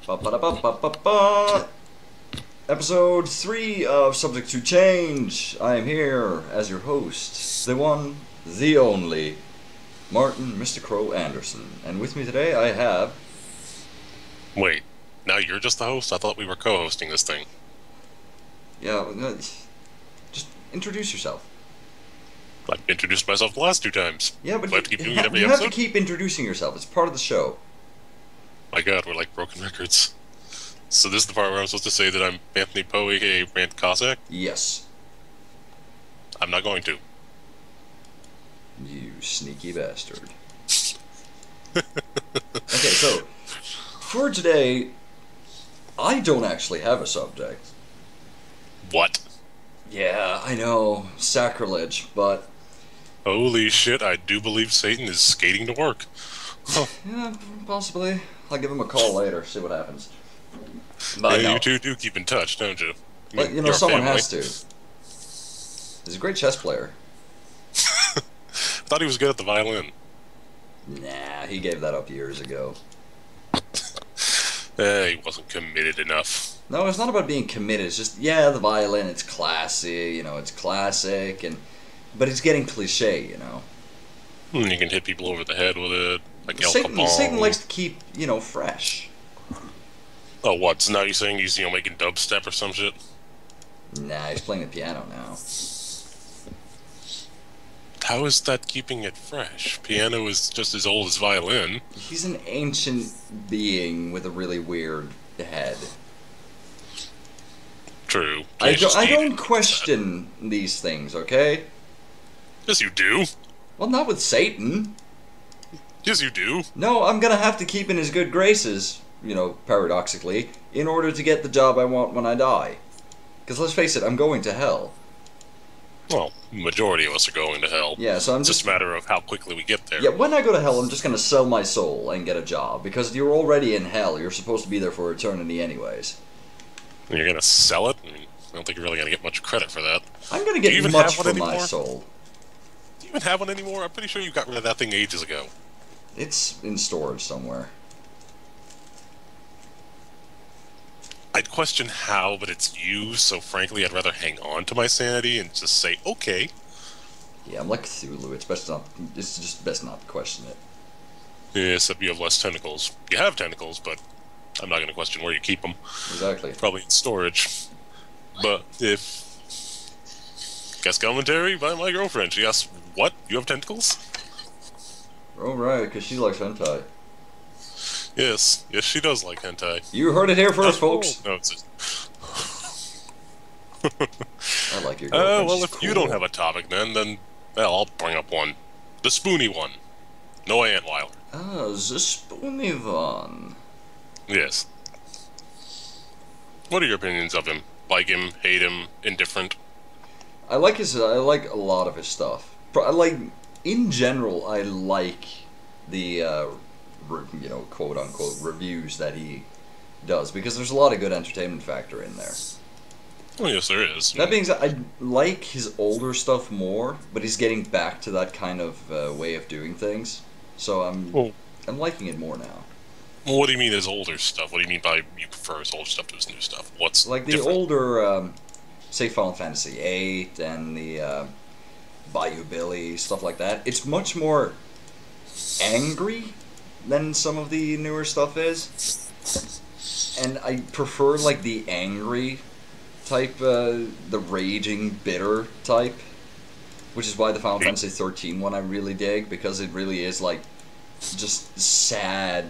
Ba-ba-da-ba-ba-ba-ba. Episode 3 of Subject to Change. I am here as your host, the one, the only, Martin Mr. Crow Anderson. And with me today I have... Wait, now you're just the host? I thought we were co-hosting this thing. Yeah, just introduce yourself. I've introduced myself the last 2 times. Yeah, but do I have to keep doing it every you episode? have to keep introducing yourself. It's part of the show. My god, we're like broken records. So this is the part where I'm supposed to say that I'm Anthony Poe, aka Rant Cossack? Yes. I'm not going to. You sneaky bastard. Okay, so, for today, I don't actually have a subject. What? Yeah, I know, sacrilege, but... Holy shit, I do believe Satan is skating to work. Oh. Yeah, possibly. I'll give him a call later, see what happens. But Yeah, no. you two do keep in touch, don't you? But, you know, someone has to. He's a great chess player. I thought he was good at the violin. Nah, he gave that up years ago. He wasn't committed enough. No, it's not about being committed. It's just, yeah, the violin, it's classy, you know, it's classic, but it's getting cliche, you know. You can hit people over the head with it, like El Satan Capone. likes to keep, you know, fresh. Oh, what? So now you're saying he's, making dubstep or some shit? Nah, he's playing the piano now. How is that keeping it fresh? Piano is just as old as violin. He's an ancient being with a really weird head. True. I don't question these things, okay? Yes, you do. Well, not with Satan. Yes, you do. No, I'm gonna have to keep in his good graces, you know, paradoxically, in order to get the job I want when I die. Because let's face it, I'm going to hell. Well, majority of us are going to hell. Yeah, so I'm It's just a matter of how quickly we get there. Yeah, when I go to hell, I'm just gonna sell my soul and get a job. Because you're already in hell, you're supposed to be there for eternity anyways. And you're gonna sell it? I mean, I don't think you're really gonna get much credit for that. I'm gonna Do you get even much have one for my anymore? soul. Do you even have one anymore? I'm pretty sure you got rid of that thing ages ago. It's in storage somewhere. I'd question how, but it's you, so frankly I'd rather hang on to my sanity and just say, okay. Yeah, I'm like Cthulhu. It's just best not to question it. Yeah, except you have less tentacles. You have tentacles, but I'm not gonna question where you keep them. Exactly. Probably in storage. But if... Guest commentary by my girlfriend. She asks, what? You have tentacles? Oh, right, because she likes hentai. Yes. Yes, she does like hentai. You heard it here first, folks. No, it's... I like your girlfriend. well, She's if cool. you don't have a topic then, well, I'll bring up one. The Spoony One. No Antwiler. Ah, the Spoony One. Yes. What are your opinions of him? Like him, hate him, indifferent? I like a lot of his stuff. In general, I like the, you know, quote-unquote reviews that he does, because there's a lot of good entertainment factor in there. Oh, yes, there is. That being said, I like his older stuff more, but he's getting back to that kind of way of doing things. So I'm liking it more now. Well, what do you mean his older stuff? What do you mean by you prefer his older stuff to his new stuff? What's Like the different? older, say Final Fantasy VIII and the Bayou Billy, stuff like that. It's much more angry than some of the newer stuff is. And I prefer, like, the angry type, the raging, bitter type. Which is why the Final Fantasy XIII one I really dig, because it really is, like, just sad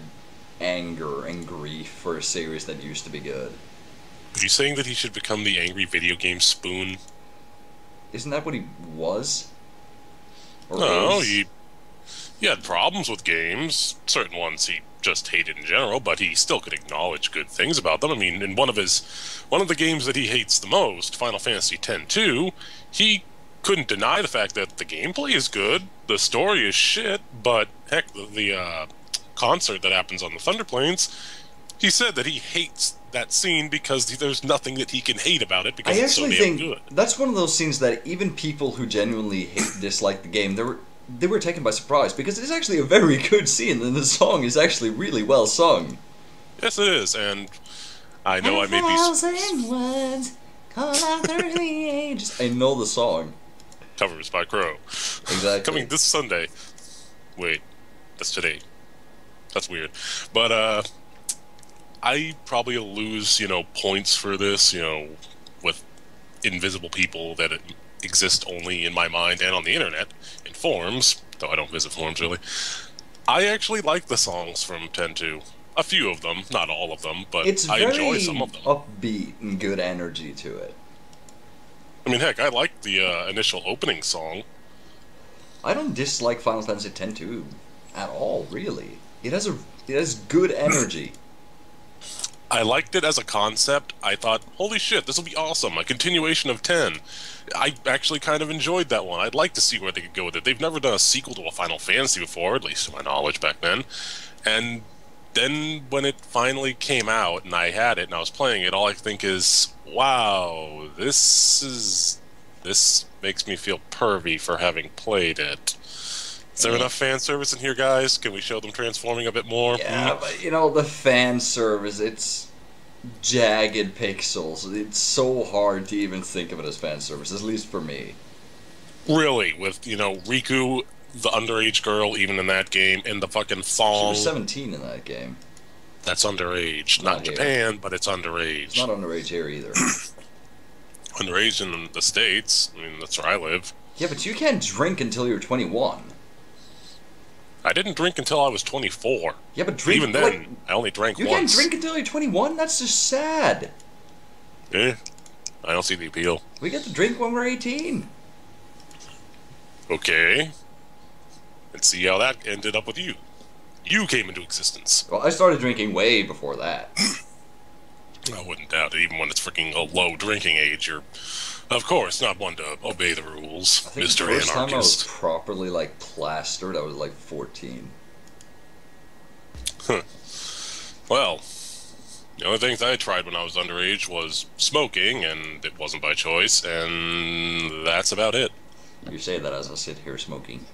anger and grief for a series that used to be good. Are you saying that he should become the angry video game Spoon? Isn't that what he was? Or No, is? he had problems with games. Certain ones he just hated in general, but he still could acknowledge good things about them. I mean, in one of the games that he hates the most, Final Fantasy X-2, he couldn't deny the fact that the gameplay is good, the story is shit, but heck, the concert that happens on the Thunder Plains, he said that he hates that scene because there's nothing that he can hate about it because it's so damn think good. That's one of those scenes that even people who genuinely dislike the game, they were taken by surprise, because it's actually a very good scene, and the song is actually really well sung. Yes, it is, and I know I may be 1,000 words call out through the ages. I know the song. covers by Crow. Exactly. Coming this Sunday. Wait, that's today. That's weird. But, I probably will lose, points for this, with invisible people that exist only in my mind and on the internet, in forums, though I don't visit forums really. I actually like the songs from 10-2. A few of them, not all of them, but I enjoy some of them. It's very upbeat and good energy to it. I mean, heck, I like the initial opening song. I don't dislike Final Fantasy X-2 at all, really. It has good energy. I liked it as a concept. I thought, holy shit, this will be awesome. A continuation of 10. I actually kind of enjoyed that one. I'd like to see where they could go with it. They've never done a sequel to a Final Fantasy before, at least to my knowledge back then. And then when it finally came out and I had it and I was playing it, all I think is, wow, this makes me feel pervy for having played it. Is there enough fan service in here, guys? Can we show them transforming a bit more? Yeah, but the fan service, it's jagged pixels. It's so hard to even think of it as fan service, at least for me. Really? With, Riku, the underage girl, even in that game, and the fucking thong. She was 17 in that game. That's underage. Not in Japan, but it's underage. It's not underage here either. Underage in the States. I mean, that's where I live. Yeah, but you can't drink until you're 21. I didn't drink until I was 24. Yeah, but drink... Even then, I only drank once. You can't drink until you're 21? That's just sad. Eh, I don't see the appeal. We get to drink when we're 18. Okay. Let's see how that ended up with you. You came into existence. Well, I started drinking way before that. I wouldn't doubt it. Even when it's freaking a low drinking age, you're, of course, not one to obey the rules, I think Mr. the first Anarchist. time I was properly, plastered, I was, 14. Huh. Well, the only things I tried when I was underage was smoking, and it wasn't by choice, and that's about it. You say that as I sit here smoking.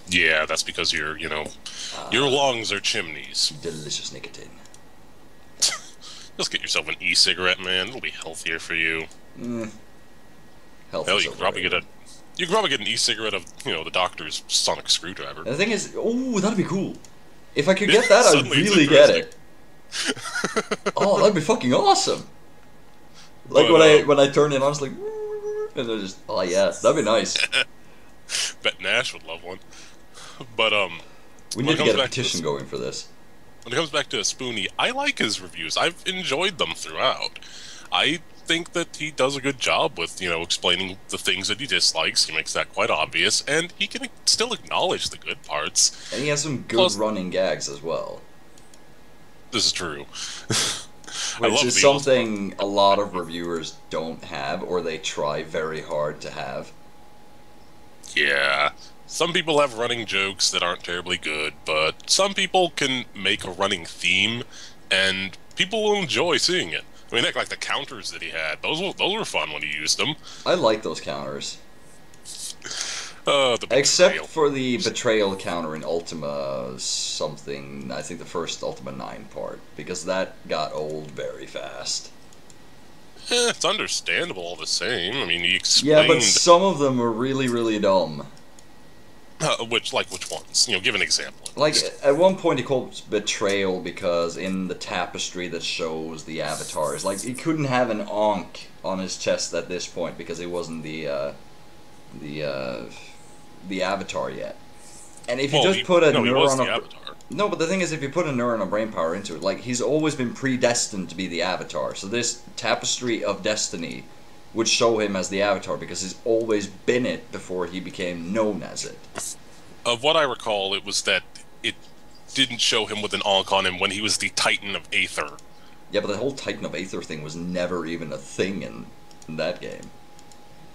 Yeah, that's because your lungs are chimneys. Delicious nicotine. Just get yourself an e-cigarette, man. It'll be healthier for you. Health Hell, is you could probably overrated. get an e-cigarette of, the doctor's sonic screwdriver. And the thing is, oh, that'd be cool. If I could get that, I'd Suddenly it's really get it. Oh, that'd be fucking awesome. Like when I turn it on, I was like, and I just, oh yeah, that'd be nice. Bet Nash would love one. But We need to get a petition going for this. When it comes back to Spoony, I like his reviews. I've enjoyed them throughout. I think that he does a good job with, explaining the things that he dislikes. He makes that quite obvious, and he can still acknowledge the good parts. And he has some good running gags as well. This is true. Which is something a lot of reviewers don't have, or they try very hard to have. Yeah. Some people have running jokes that aren't terribly good, but some people can make a running theme, and people will enjoy seeing it. I mean, like the counters that he had, those were fun when he used them. I like those counters. The Except for the betrayal counter in Ultima something, I think the first Ultima 9 part, because that got old very fast. It's understandable all the same. I mean, he explained... Yeah, but some of them were really, really dumb. Which ones? Give an example. Like, at one point he called it betrayal because in the tapestry that shows the avatars, he couldn't have an Ankh on his chest at this point because he wasn't the avatar yet. And if you just put a neuron of... Avatar. No, but the thing is, if you put a neuron of brain power into it, he's always been predestined to be the avatar. So this tapestry of destiny would show him as the avatar because he's always been it before he became known as it. Of what I recall, it was that it didn't show him with an Ankh on him when he was the Titan of Aether. Yeah, but the whole Titan of Aether thing was never even a thing in that game.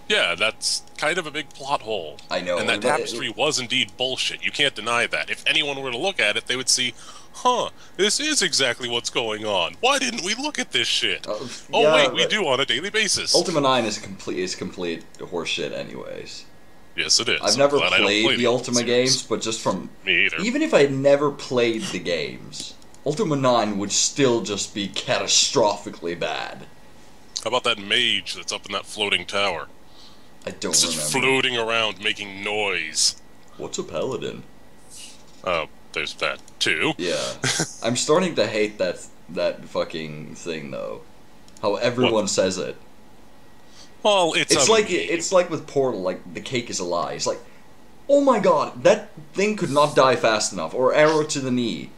Yeah, that's kind of a big plot hole. I know. And that tapestry was indeed bullshit. You can't deny that. If anyone were to look at it, they would see, huh, this is exactly what's going on. Why didn't we look at this shit? Wait, we do on a daily basis. Ultima 9 is complete horseshit anyways. Yes, it is. I've never played the Ultima games, but just from... Me either. Even if I had never played the games, Ultima 9 would still just be catastrophically bad. How about that mage that's up in that floating tower? I don't It's remember. just floating around making noise. What's a paladin? Oh, there's that too. Yeah. I'm starting to hate that fucking thing though. How everyone says it. Well, It's like with Portal, like the cake is a lie. It's like, oh my god, that thing could not die fast enough, or arrow to the knee.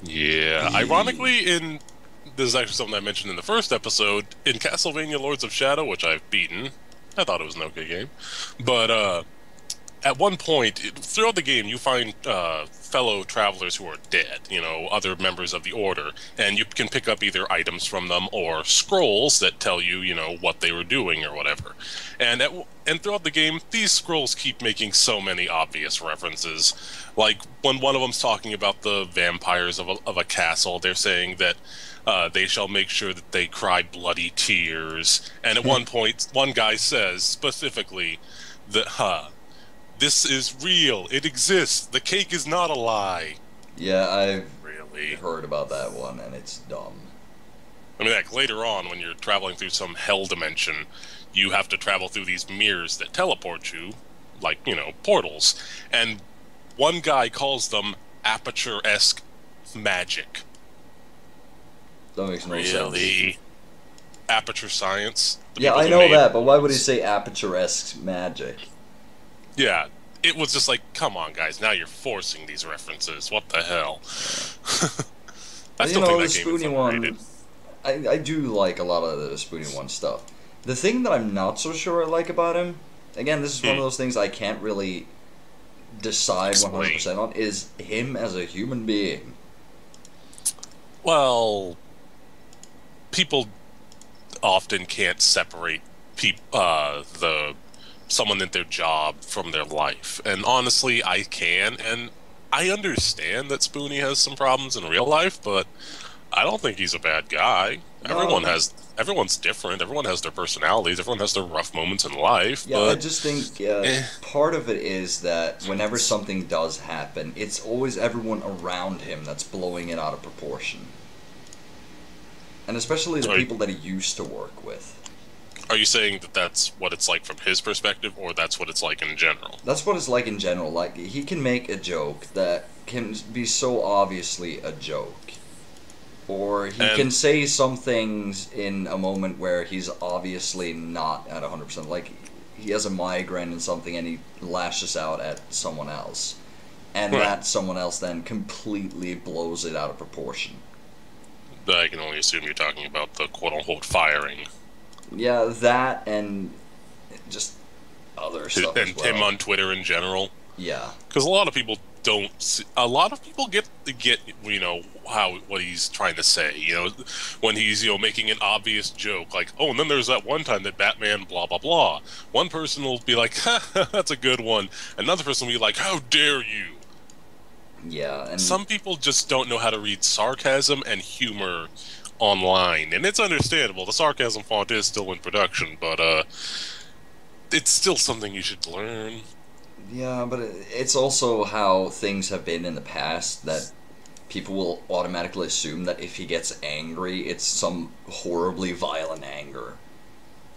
Yeah. Ironically, this is actually something I mentioned in the first episode, in Castlevania Lords of Shadow, which I've beaten. I thought it was an okay game. But, at one point, throughout the game, you find fellow travelers who are dead, other members of the Order, and you can pick up either items from them or scrolls that tell you, what they were doing or whatever. And throughout the game, these scrolls keep making so many obvious references. Like, when one of them's talking about the vampires of a castle, they're saying that they shall make sure that they cry bloody tears. And at one point, one guy says, specifically, that, this is real. It exists. The cake is not a lie. Yeah, I've really heard about that one, and it's dumb. I mean, like, later on, when you're traveling through some hell dimension, you have to travel through these mirrors that teleport you, like, portals. And one guy calls them aperture-esque magic. That makes no sense. Really? Aperture science? Yeah, I know that, but why would he say aperture-esque magic? Yeah, it was just like, come on, guys, now you're forcing these references. What the hell? I still think that game is underrated. I do like a lot of the Spoony One stuff. The thing that I'm not so sure I like about him, again, this is one of those things I can't really decide 100% on, is him as a human being. Well, people often can't separate someone in their job from their life. And honestly, I can, and I understand that Spoony has some problems in real life, but I don't think he's a bad guy. No. Everyone's different. Everyone has their personalities. Everyone has their rough moments in life. Yeah, but, I just think part of it is that whenever something does happen, it's always everyone around him that's blowing it out of proportion. And especially the people that he used to work with. Are you saying that that's what it's like from his perspective, or that's what it's like in general? That's what it's like in general. Like, he can make a joke that can be so obviously a joke. Or he can say some things in a moment where he's obviously not at 100%. Like, he has a migraine and something, and he lashes out at someone else. And that someone else then completely blows it out of proportion. But I can only assume you're talking about the quote-unquote firing. Yeah, that and just other stuff as well. And him on Twitter in general. Yeah. Because a lot of people a lot of people get what he's trying to say. When he's making an obvious joke, like, oh, and then there's that one time that Batman blah blah blah. One person will be like, ha, that's a good one. Another person will be like, how dare you? Yeah, and some people just don't know how to read sarcasm and humor online, and it's understandable. The sarcasm font is still in production, but it's still something you should learn. Yeah, but it's also how things have been in the past, that people will automatically assume that if he gets angry, it's some horribly violent anger.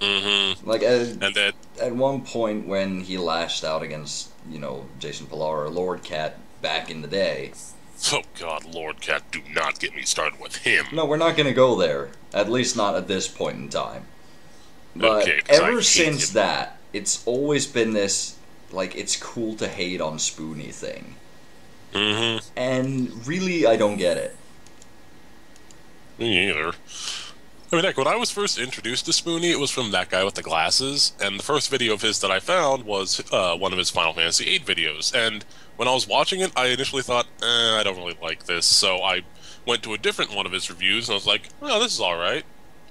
Mm-hmm. Like, at one point when he lashed out against, Jason Pilar or Lord Cat back in the day. Oh god, Lord Cat, do not get me started with him. No, we're not going to go there. At least not at this point in time. But okay, ever since that, it's always been this, like, it's cool to hate on Spoony thing. Mm-hmm. And really, I don't get it. Me either. I mean, heck, when I was first introduced to Spoony, it was from that guy with the glasses, and the first video of his that I found was one of his Final Fantasy VIII videos, and when I was watching it, I initially thought, I don't really like this, so I went to a different one of his reviews, and I was like, oh, this is alright.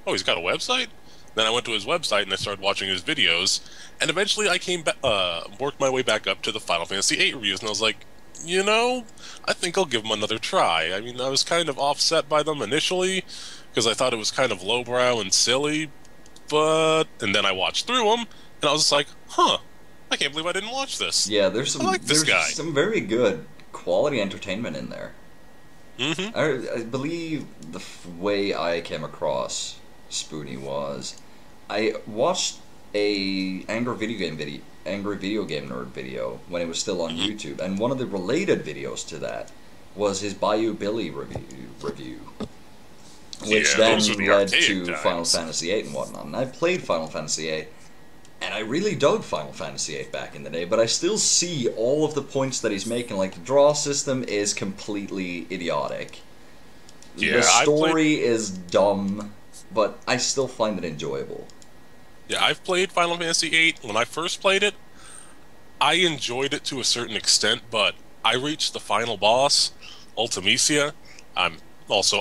Oh, he's got a website? Then I went to his website, and I started watching his videos, and eventually I came back, worked my way back up to the Final Fantasy VIII reviews, and I was like, I think I'll give them another try. I mean, I was kind of offset by them initially, because I thought it was kind of lowbrow and silly, and then I watched through them, and I was just like, huh, I can't believe I didn't watch this. Yeah, there's I like this guy. some very good quality entertainment in there. Mm-hmm. I believe the way I came across Spoony was I watched a angry video game nerd video when it was still on Mm-hmm. YouTube, and one of the related videos to that was his Bayou Billy review, which Yeah, then those were the led archaic to times. Final Fantasy VIII and whatnot. And I played Final Fantasy VIII, and I really dug Final Fantasy VIII back in the day, but I still see all of the points that he's making. Like, the draw system is completely idiotic. Yeah, The story is dumb, but I still find it enjoyable. Yeah, I've played Final Fantasy VIII. When I first played it, I enjoyed it to a certain extent, but I reached the final boss, Ultimecia. I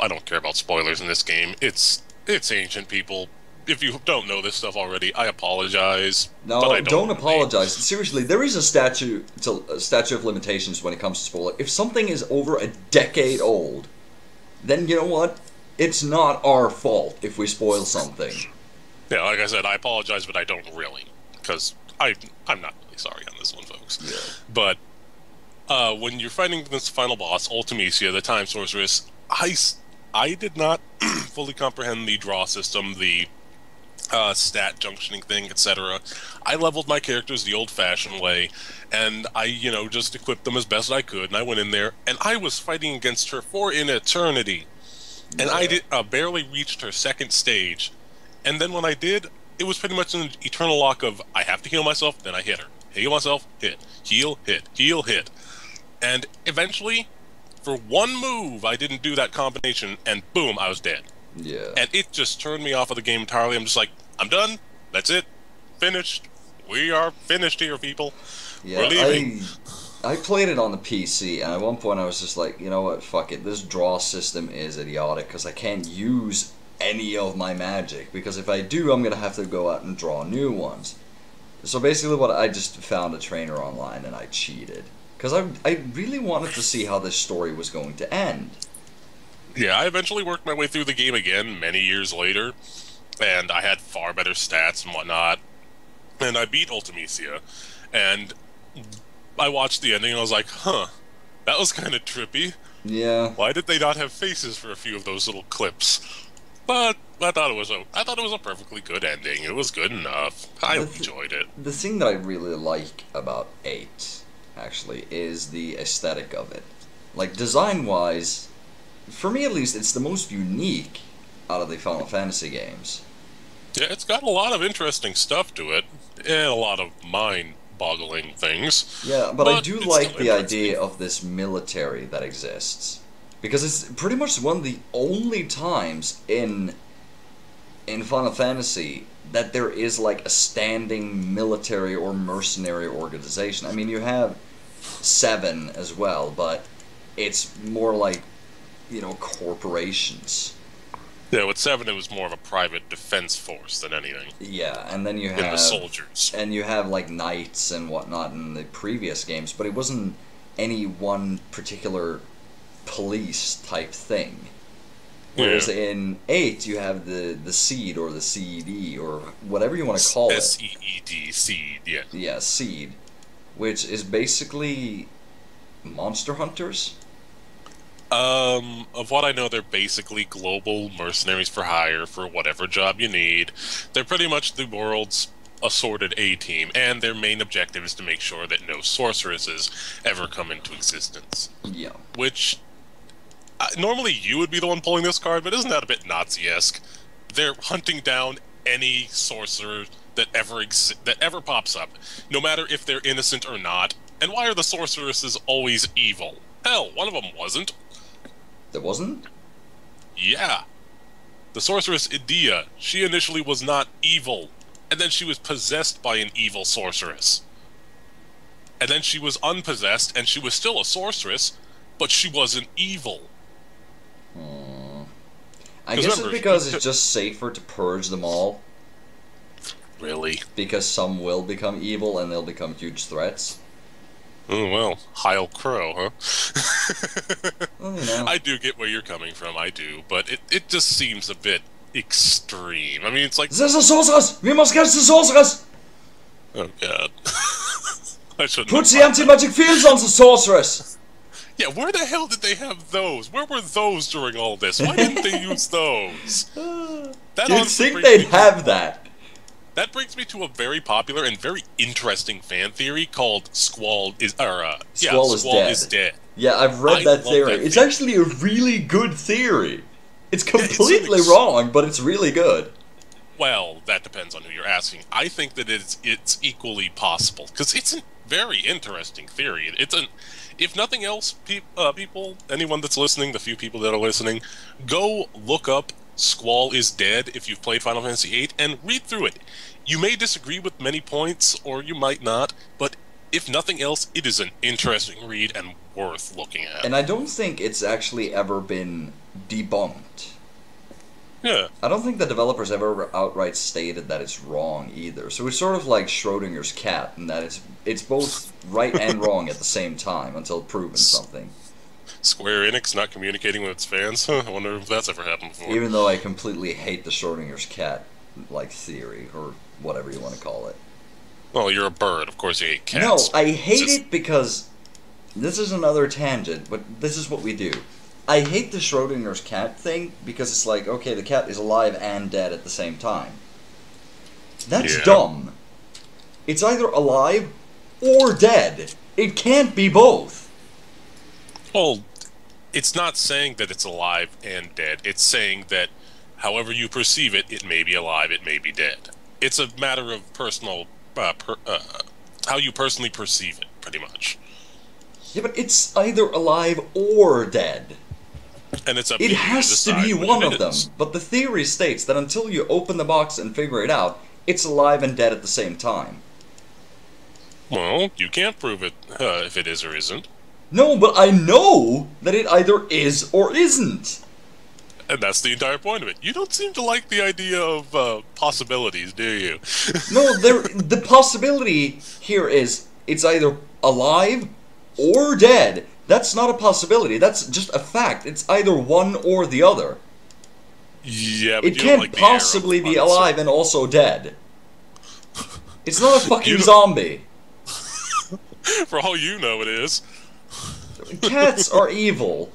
don't care about spoilers in this game. It's ancient, people. If you don't know this stuff already, I apologize. No, but I don't really. apologize. Seriously, there is a statute of limitations when it comes to spoiler. If something is over a decade old, then you know what? It's not our fault if we spoil something. Yeah, like I said, I apologize, but I don't really, because I'm not really sorry on this one, folks. Yeah. But when you're fighting this final boss, Ultimecia, the Time Sorceress, I did not fully comprehend the draw system, the stat junctioning thing, etc. I leveled my characters the old-fashioned way, and I, just equipped them as best I could, and I went in there, and I was fighting against her for an eternity. And I barely reached her second stage. And then when I did, it was pretty much an eternal lock of, I have to heal myself, then I hit her. Heal myself, hit. Heal, hit. Heal, hit. And eventually, for one move, I didn't do that combination, and boom, I was dead. Yeah. And it just turned me off of the game entirely. I'm just like, I'm done. That's it. Finished. We are finished here, people. Yeah, We're leaving. I played it on the PC, and at one point I was just like, you know what, fuck it, this draw system is idiotic, because I can't use any of my magic, because if I do, I'm going to have to go out and draw new ones. So basically I just found a trainer online, and I cheated. Because I really wanted to see how this story was going to end. Yeah, I eventually worked my way through the game again many years later, and I had far better stats and whatnot, and I beat Ultimecia, and I watched the ending and I was like, huh, that was kind of trippy. Yeah. Why did they not have faces for a few of those little clips? But I thought it was a perfectly good ending. It was good enough. I enjoyed it. The thing that I really like about 8, actually, is the aesthetic of it. Like, design-wise, for me at least, it's the most unique out of the Final Fantasy games. Yeah, it's got a lot of interesting stuff to it, and a lot of mind-boggling things. Yeah, but I do like the interesting. idea of this military that exists. Because it's pretty much one of the only times in Final Fantasy that there is like a standing military or mercenary organization. I mean, you have 7 as well, but it's more like, corporations. Yeah, with 7 it was more of a private defense force than anything. Yeah, and then you have... In the soldiers. And you have, like, knights and whatnot in the previous games, but it wasn't any one particular police type thing. Whereas in 8, you have the Seed, or the CED, or whatever you want to call it. SEED, Seed, yeah. Yeah, Seed. Which is basically monster hunters? Of what I know, they're basically global mercenaries for hire for whatever job you need. They're pretty much the world's assorted A-team, and their main objective is to make sure that no sorceresses ever come into existence. Yeah. Which, normally you would be the one pulling this card, but isn't that a bit Nazi-esque? They're hunting down any sorcerer that ever pops up, no matter if they're innocent or not. And why are the sorceresses always evil? Hell, one of them wasn't. There wasn't? Yeah. The sorceress Idea, she initially was not evil, and then she was possessed by an evil sorceress. And then she was unpossessed, and she was still a sorceress, but she wasn't evil. I guess it's because it's just safer to purge them all. Really? Because some will become evil and they'll become huge threats. Oh, well, Heil Crow, huh? Well, I do get where you're coming from, I do, but it just seems a bit extreme. I mean, it's like... There's a sorceress! We must catch the sorceress! Oh, God. I shouldn't... Put the anti-magic fields on the sorceress! Yeah, where the hell did they have those? Where were those during all this? Why didn't they use those? That You'd honestly think brings they'd me to have that. that brings me to a very popular and very interesting fan theory called Squall is Squall dead. is dead. Yeah, I've read I that love theory. that It's theory. actually a really good theory. It's Yeah, it's completely wrong, but it's really good. well, that depends on who you're asking. I think that it's equally possible because it's a very interesting theory. If nothing else, people, anyone that's listening, the few people that are listening, go look up Squall is Dead if you've played Final Fantasy VIII and read through it. You may disagree with many points, or you might not, but if nothing else, it is an interesting read and worth looking at. And I don't think it's actually ever been debunked. Yeah. I don't think the developers ever outright stated that it's wrong either. So it's sort of like Schrodinger's cat, in that it's both right and wrong at the same time until proven something. Square Enix not communicating with its fans? I wonder if that's ever happened before. Even though I completely hate the Schrodinger's cat theory, or whatever you want to call it. Well, you're a bird. Of course you hate cats. No, I hate it because this is another tangent, but this is what we do. I hate the Schrodinger's cat thing because it's like, okay, the cat is alive and dead at the same time. That's dumb. It's either alive or dead. It can't be both. Well, it's not saying that it's alive and dead. It's saying that however you perceive it, it may be alive, it may be dead. It's a matter of personal, how you personally perceive it, pretty much. Yeah, but it's either alive or dead. And it's up It to you has to be decide one which of it them. is. But the theory states that until you open the box and figure it out, it's alive and dead at the same time. Well, you can't prove it if it is or isn't. No, but I know that it either is or isn't. And that's the entire point of it. You don't seem to like the idea of possibilities, do you? No, the possibility here is it's either alive or dead. That's not a possibility. That's just a fact. It's either one or the other. Yeah, but It you don't can't like the air of possibly be uncertainty. alive and also dead. It's not a fucking You don't- zombie. For all you know, it is. Cats are evil,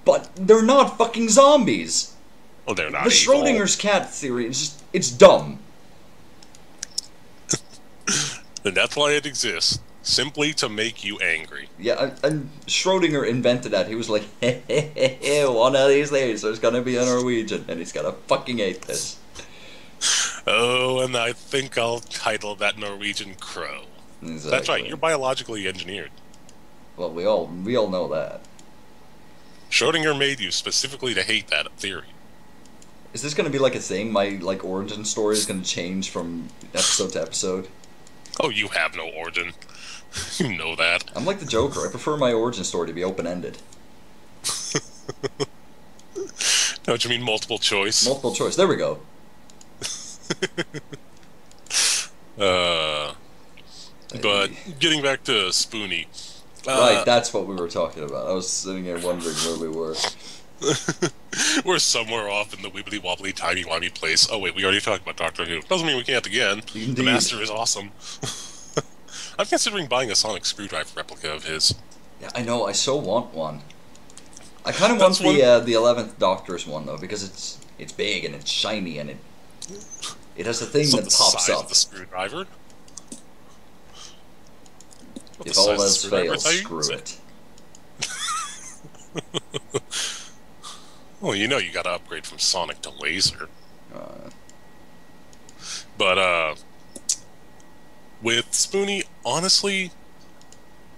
but they're not fucking zombies. Well, they're not The evil. Schrodinger's cat theory is just, it's dumb. And that's why it exists. Simply to make you angry. Yeah, and Schrodinger invented that. He was like, one of these days there's gonna be a Norwegian, and he's gonna fucking hate this. Oh, and I think I'll title that Norwegian Crow. Exactly. That's right, you're biologically engineered. Well, we all know that. Schrodinger made you specifically to hate that theory. Is this gonna be like a thing? My origin story is gonna change from episode to episode? Oh, you have no origin. You know that. I'm like the Joker. I prefer my origin story to be open-ended. Don't you mean multiple choice? Multiple choice. There we go. But getting back to Spoony. Right, that's what we were talking about. I was sitting here wondering where we were. We're somewhere off in the wibbly wobbly timey wimey place. Oh wait, we already talked about Doctor Who. Doesn't mean we can't again. Indeed. The Master is awesome. I'm considering buying a sonic screwdriver replica of his. Yeah, I know. I so want one. I kind of want That's the 11th Doctor's one though, because it's big and it's shiny and it has a thing So that the pops size up. of the screwdriver. What If the all size of the else screwdriver fails, is how you screw use it. Well, you know you gotta upgrade from sonic to laser. Uh, But, with Spoony, honestly,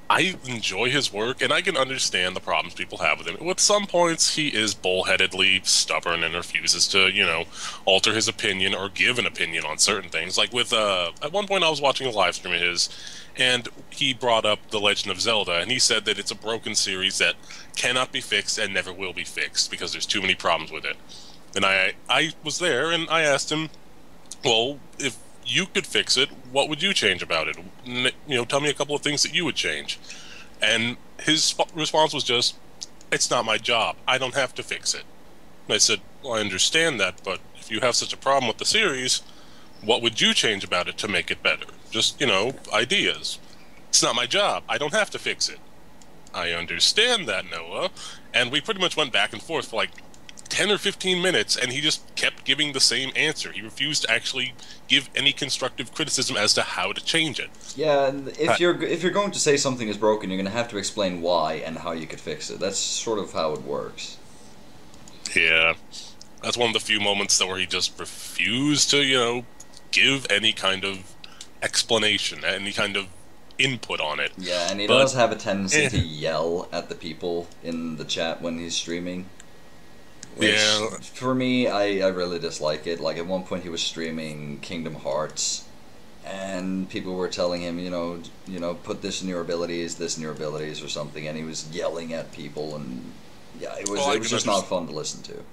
I enjoy his work, and I can understand the problems people have with him. With some points, he is bullheadedly stubborn and refuses to, alter his opinion or give an opinion on certain things. Like with, at one point I was watching a live stream of his, and he brought up The Legend of Zelda, and he said that it's a broken series that cannot be fixed and never will be fixed because there's too many problems with it. And I was there, and I asked him, well, if you could fix it, what would you change about it? Tell me a couple of things that you would change. And his response was just, it's not my job. I don't have to fix it. And I said, well, I understand that, but if you have such a problem with the series, what would you change about it to make it better? Just, ideas. It's not my job. I don't have to fix it. I understand that, Noah. And we pretty much went back and forth for like 10 or 15 minutes, and he just kept giving the same answer. He refused to actually give any constructive criticism as to how to change it. Yeah, and if you're going to say something is broken, you're going to have to explain why and how you could fix it. That's sort of how it works. Yeah. That's one of the few moments where he just refused to, give any kind of explanation, any kind of input on it. Yeah, and he does have a tendency to yell at the people in the chat when he's streaming. Which, for me, I really dislike it. Like, at one point he was streaming Kingdom Hearts, and people were telling him, put this in your abilities, this in your abilities, or something, and he was yelling at people, and yeah, it was just not fun to listen to.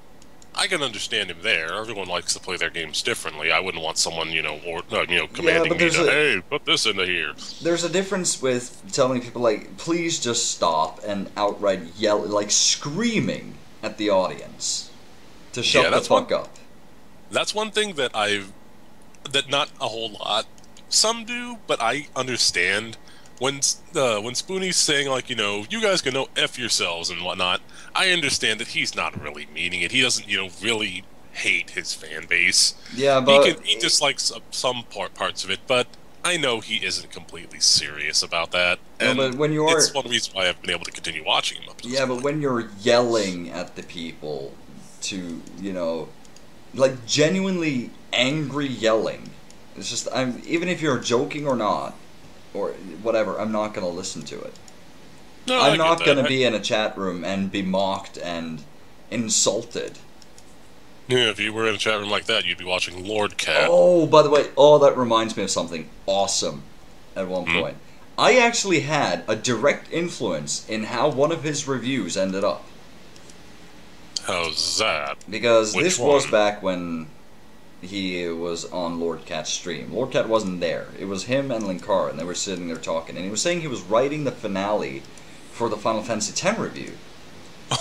I can understand him there. Everyone likes to play their games differently. I wouldn't want someone, commanding me to, hey, put this into here. There's a difference with telling people, like, please just stop, and outright yell, like, screaming at the audience to shut the fuck up. That's one thing that that not a whole lot. Some do, but I understand. When Spoony's saying, like, you guys can F yourselves and whatnot, I understand that he's not really meaning it. He doesn't, really hate his fan base. Yeah, but... He dislikes some parts of it, but I know he isn't completely serious about that. And but when you are... it's one reason why I've been able to continue watching him up to this point. But when you're yelling at the people to, like, genuinely angry yelling, it's just, even if you're joking or not, or whatever, I'm not going to listen to it. No, I'm not going to be in a chat room and be mocked and insulted. Yeah, if you were in a chat room like that, you'd be watching Lord Cat. Oh, by the way, that reminds me of something awesome at one point. I actually had a direct influence in how one of his reviews ended up. How's that? Because this was back when he was on Lord Cat's stream. Lord Cat wasn't there. It was him and Linkara, and they were sitting there talking. And he was saying he was writing the finale for the Final Fantasy X review.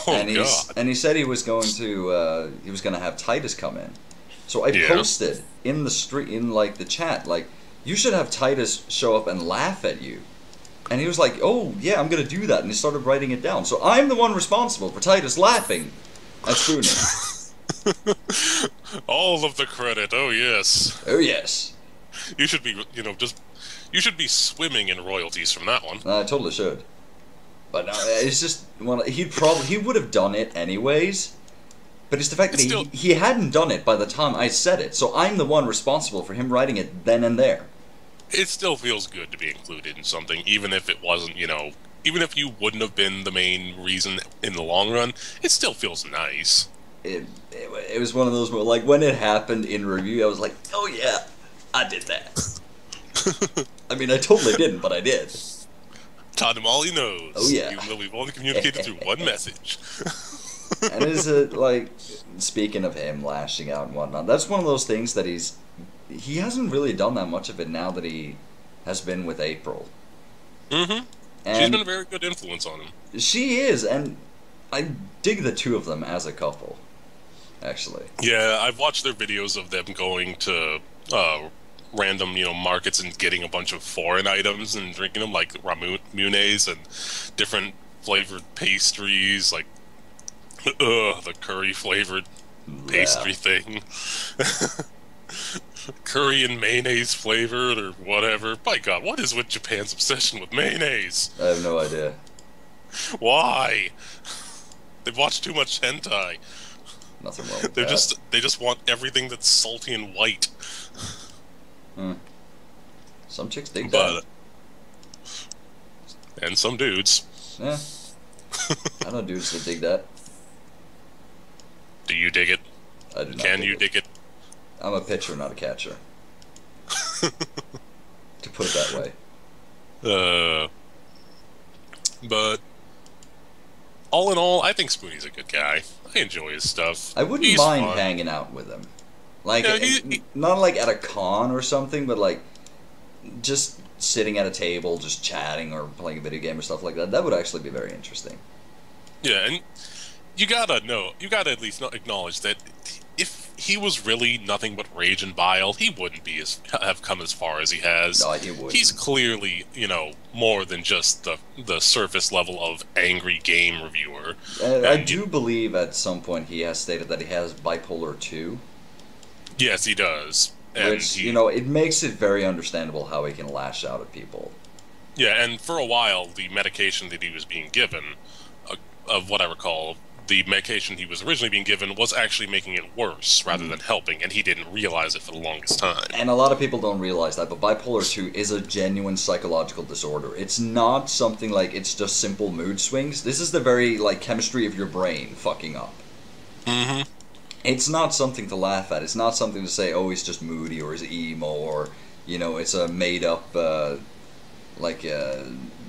And he said he was going to have Titus come in. So I posted in the chat, like, you should have Titus show up and laugh at you. And he was like, oh yeah, I'm gonna do that, and he started writing it down. So I'm the one responsible for Titus laughing at Spoony. All of the credit. Oh yes. Oh yes. You should be, you should be swimming in royalties from that one. I totally should. But no, it's just he would have done it anyways. But it's the fact that he hadn't done it by the time I said it, so I'm the one responsible for him writing it then and there. It still feels good to be included in something, even if it wasn't, even if you wouldn't have been the main reason in the long run. It still feels nice. It was one of those, like, when it happened in review, I was like, oh yeah, I did that. I mean, I totally didn't, but I did. Taught him all he knows. Oh yeah. Even though we've only communicated through one message. And is it, like, speaking of him lashing out and whatnot, that's one of those things that he hasn't really done that much of it now that he has been with April. Mm-hmm. And she's been a very good influence on him. She is, and I dig the two of them as a couple, actually. Yeah, I've watched their videos of them going to random, markets and getting a bunch of foreign items and drinking them, like ramunes and different flavored pastries, like the curry flavored pastry thing. Curry and mayonnaise flavored or whatever. By God, what is with Japan's obsession with mayonnaise? I have no idea. Why? They've watched too much hentai. Nothing wrong with that. They just want everything that's salty and white. Some chicks dig that. And some dudes. Yeah. I know dudes that dig that. Do you dig it? I do not. Can you dig it? I'm a pitcher, not a catcher. To put it that way. But all in all, I think Spoony's a good guy. I enjoy his stuff. I wouldn't mind hanging out with him. Like, not like at a con or something, but like just sitting at a table, just chatting or playing a video game or stuff like that. That would actually be very interesting. Yeah, and you gotta at least acknowledge that if he was really nothing but rage and bile, he wouldn't have come as far as he has. No, he wouldn't. He's clearly, more than just the surface level of angry game reviewer. I do believe at some point he has stated that he has bipolar 2. Yes, he does. And which, it makes it very understandable how he can lash out at people. Yeah, and for a while, the medication that he was being given, of what I recall, the medication he was originally being given was actually making it worse rather than helping, and he didn't realize it for the longest time. And a lot of people don't realize that, but bipolar 2 is a genuine psychological disorder. It's not something like it's just simple mood swings. This is the very, chemistry of your brain fucking up. Mm-hmm. It's not something to laugh at. It's not something to say, oh, he's just moody, or he's emo, or, it's a made-up,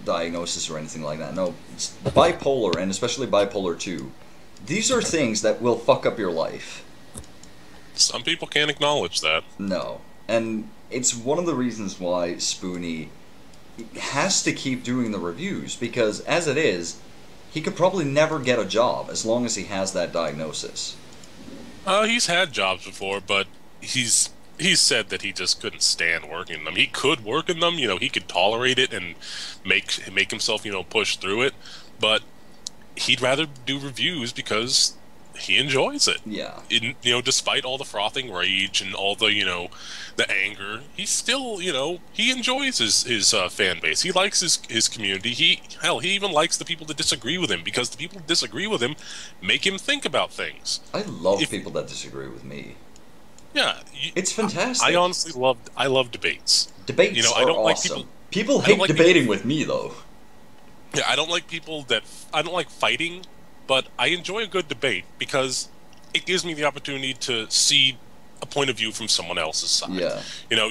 diagnosis or anything like that. No, it's bipolar, and especially bipolar 2. These are things that will fuck up your life. Some people can't acknowledge that. No. And it's one of the reasons why Spoony has to keep doing the reviews, because as it is, he could probably never get a job as long as he has that diagnosis. He's had jobs before, but he's said that he just couldn't stand working in them. He could work in them, he could tolerate it and make himself, push through it, but he'd rather do reviews because he enjoys it. Yeah. Despite all the frothing rage and all the, the anger, he still, he enjoys his fan base. He likes his community. He even likes the people that disagree with him, because the people that disagree with him make him think about things. I love people that disagree with me. Yeah. It's fantastic. I honestly love debates. Debates I don't are like awesome. People hate debating with me, though. Yeah, I don't like fighting, but I enjoy a good debate because it gives me the opportunity to see a point of view from someone else's side. Yeah.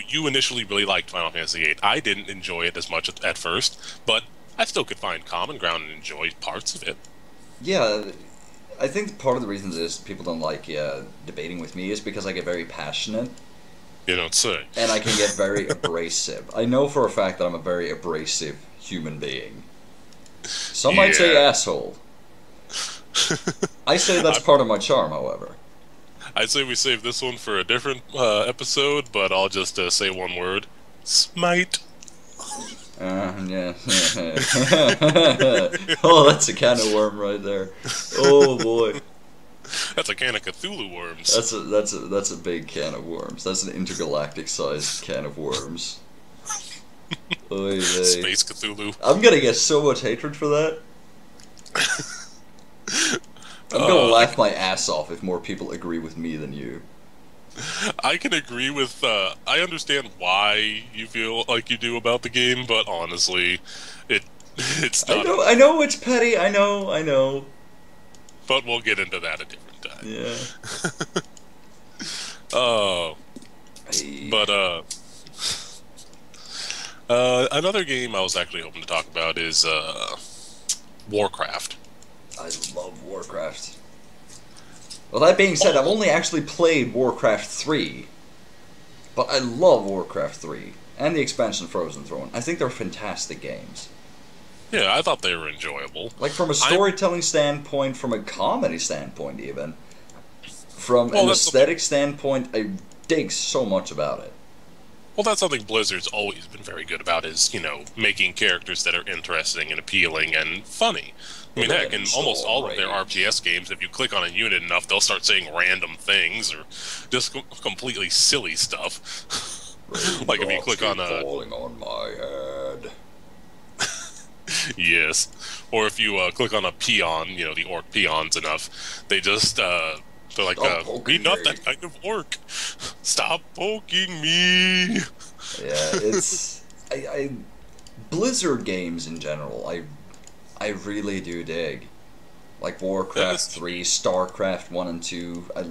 You initially really liked Final Fantasy VIII. I didn't enjoy it as much at first, but I still could find common ground and enjoy parts of it. Yeah, I think part of the reasons is people don't like debating with me is because I get very passionate. You don't say. And I can get very abrasive. I know for a fact that I'm a very abrasive human being. Some might say asshole. I say that's part of my charm, however. I'd say we save this one for a different episode, but I'll just say one word. Smite. Yeah. Oh, that's a can of worm right there. Oh boy. That's a can of Cthulhu worms. That's a big can of worms. That's an intergalactic sized can of worms. Oy, Space Cthulhu. I'm gonna get so much hatred for that. I'm gonna laugh my ass off if more people agree with me than you. I can agree with, I understand why you feel like you do about the game, but honestly, it's not... I know it's petty, I know. But we'll get into that a different time. Yeah. But, another game I was actually hoping to talk about is, Warcraft. I love Warcraft. Well, that being said, I've only actually played Warcraft 3. But I love Warcraft 3. And the expansion Frozen Throne. I think they're fantastic games. Yeah, I thought they were enjoyable. Like, from a storytelling standpoint, from a comedy standpoint, even. From an aesthetic standpoint, I dig so much about it. Well, that's something Blizzard's always been very good about, is, making characters that are interesting and appealing and funny. I mean, heck, in almost all of their RTS games, if you click on a unit enough, they'll start saying random things, or just completely silly stuff. Like if you click on a... falling on my head. Yes. Or if you click on a peon, the orc peons enough, they just, they're like, be not that kind of orc. Stop poking me. Yeah, it's... Blizzard games in general, I really do dig. Like Warcraft 3, StarCraft 1 and 2, I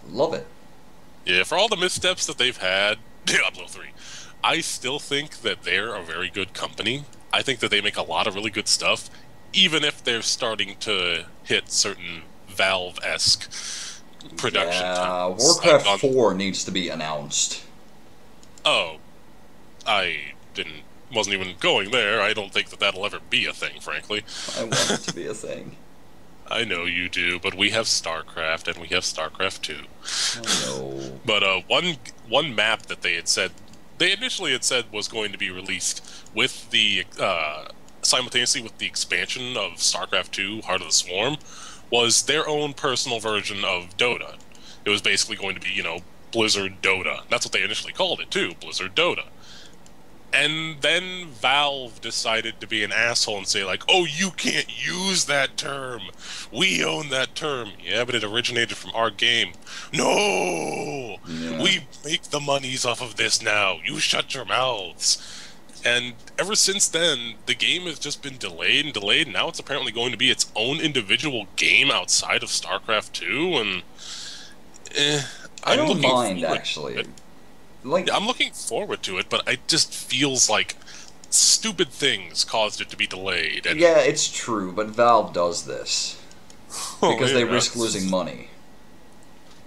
love it. Yeah, for all the missteps that they've had, Diablo 3, I still think that they're a very good company. I think that they make a lot of really good stuff, even if they're starting to hit certain Valve-esque production terms. Warcraft 4 needs to be announced. Oh, wasn't even going there. I don't think that that'll ever be a thing, frankly. I want it to be a thing. I know you do, but we have StarCraft and we have StarCraft 2. I know. But one map that they initially had said was going to be released with the simultaneously with the expansion of StarCraft 2, Heart of the Swarm, was their own personal version of Dota. It was basically going to be, Blizzard Dota. That's what they initially called it too, Blizzard Dota. And then Valve decided to be an asshole and say, like, oh, you can't use that term. We own that term. Yeah, but it originated from our game. No! Yeah. We make the monies off of this now. You shut your mouths. And ever since then, the game has just been delayed and delayed. Now it's apparently going to be its own individual game outside of StarCraft 2. And I don't mind, actually. Like, I'm looking forward to it, but it just feels like stupid things caused it to be delayed. And yeah, it's true, but Valve does this because they risk losing money.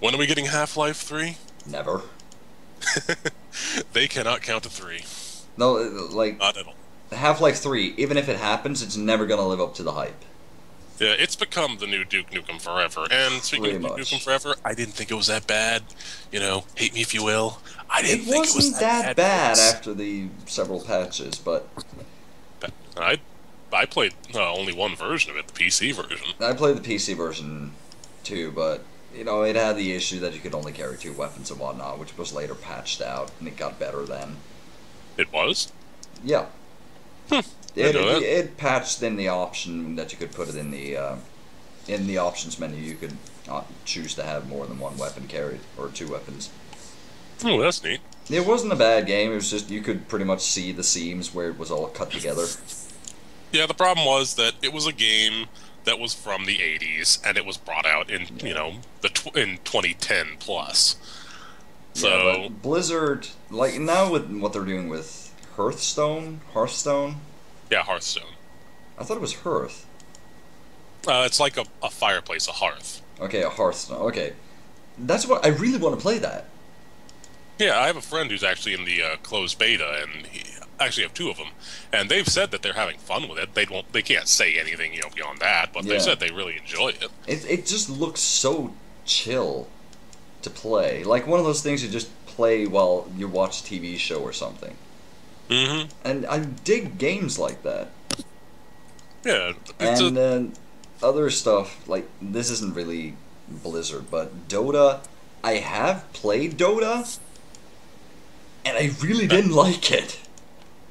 When are we getting Half-Life 3? Never. They cannot count to 3. No, like, not at all. Half-Life 3, even if it happens, it's never going to live up to the hype. Yeah, it's become the new Duke Nukem Forever. And speaking of Duke Nukem Forever, I didn't think it was that bad. Hate me if you will. I didn't think it was that bad after the several patches, but I played only one version of it, the PC version. I played the PC version too, but it had the issue that you could only carry 2 weapons and whatnot, which was later patched out, and it got better then. It was? Yeah. It patched in the option that you could put it in the options menu. You could choose to have more than 1 weapon carried, or 2 weapons. Oh, that's neat. It wasn't a bad game. It was just you could pretty much see the seams where it was all cut together. Yeah, the problem was that it was a game that was from the 80s, and it was brought out in in 2010 plus. So yeah, but Blizzard, like now with what they're doing with Hearthstone. Yeah, Hearthstone. I thought it was Hearth. It's like a fireplace, a hearth. Okay, a Hearthstone. Okay, that's what I really want to play. That. Yeah, I have a friend who's actually in the closed beta, and actually have 2 of them, and they've said that they're having fun with it. They can't say anything beyond that, but they said they really enjoy it. It just looks so chill to play, like one of those things you just play while you watch a TV show or something. Mm-hmm. And I dig games like that. Yeah, and then other stuff like this isn't really Blizzard, but Dota. I have played Dota, and I really didn't like it.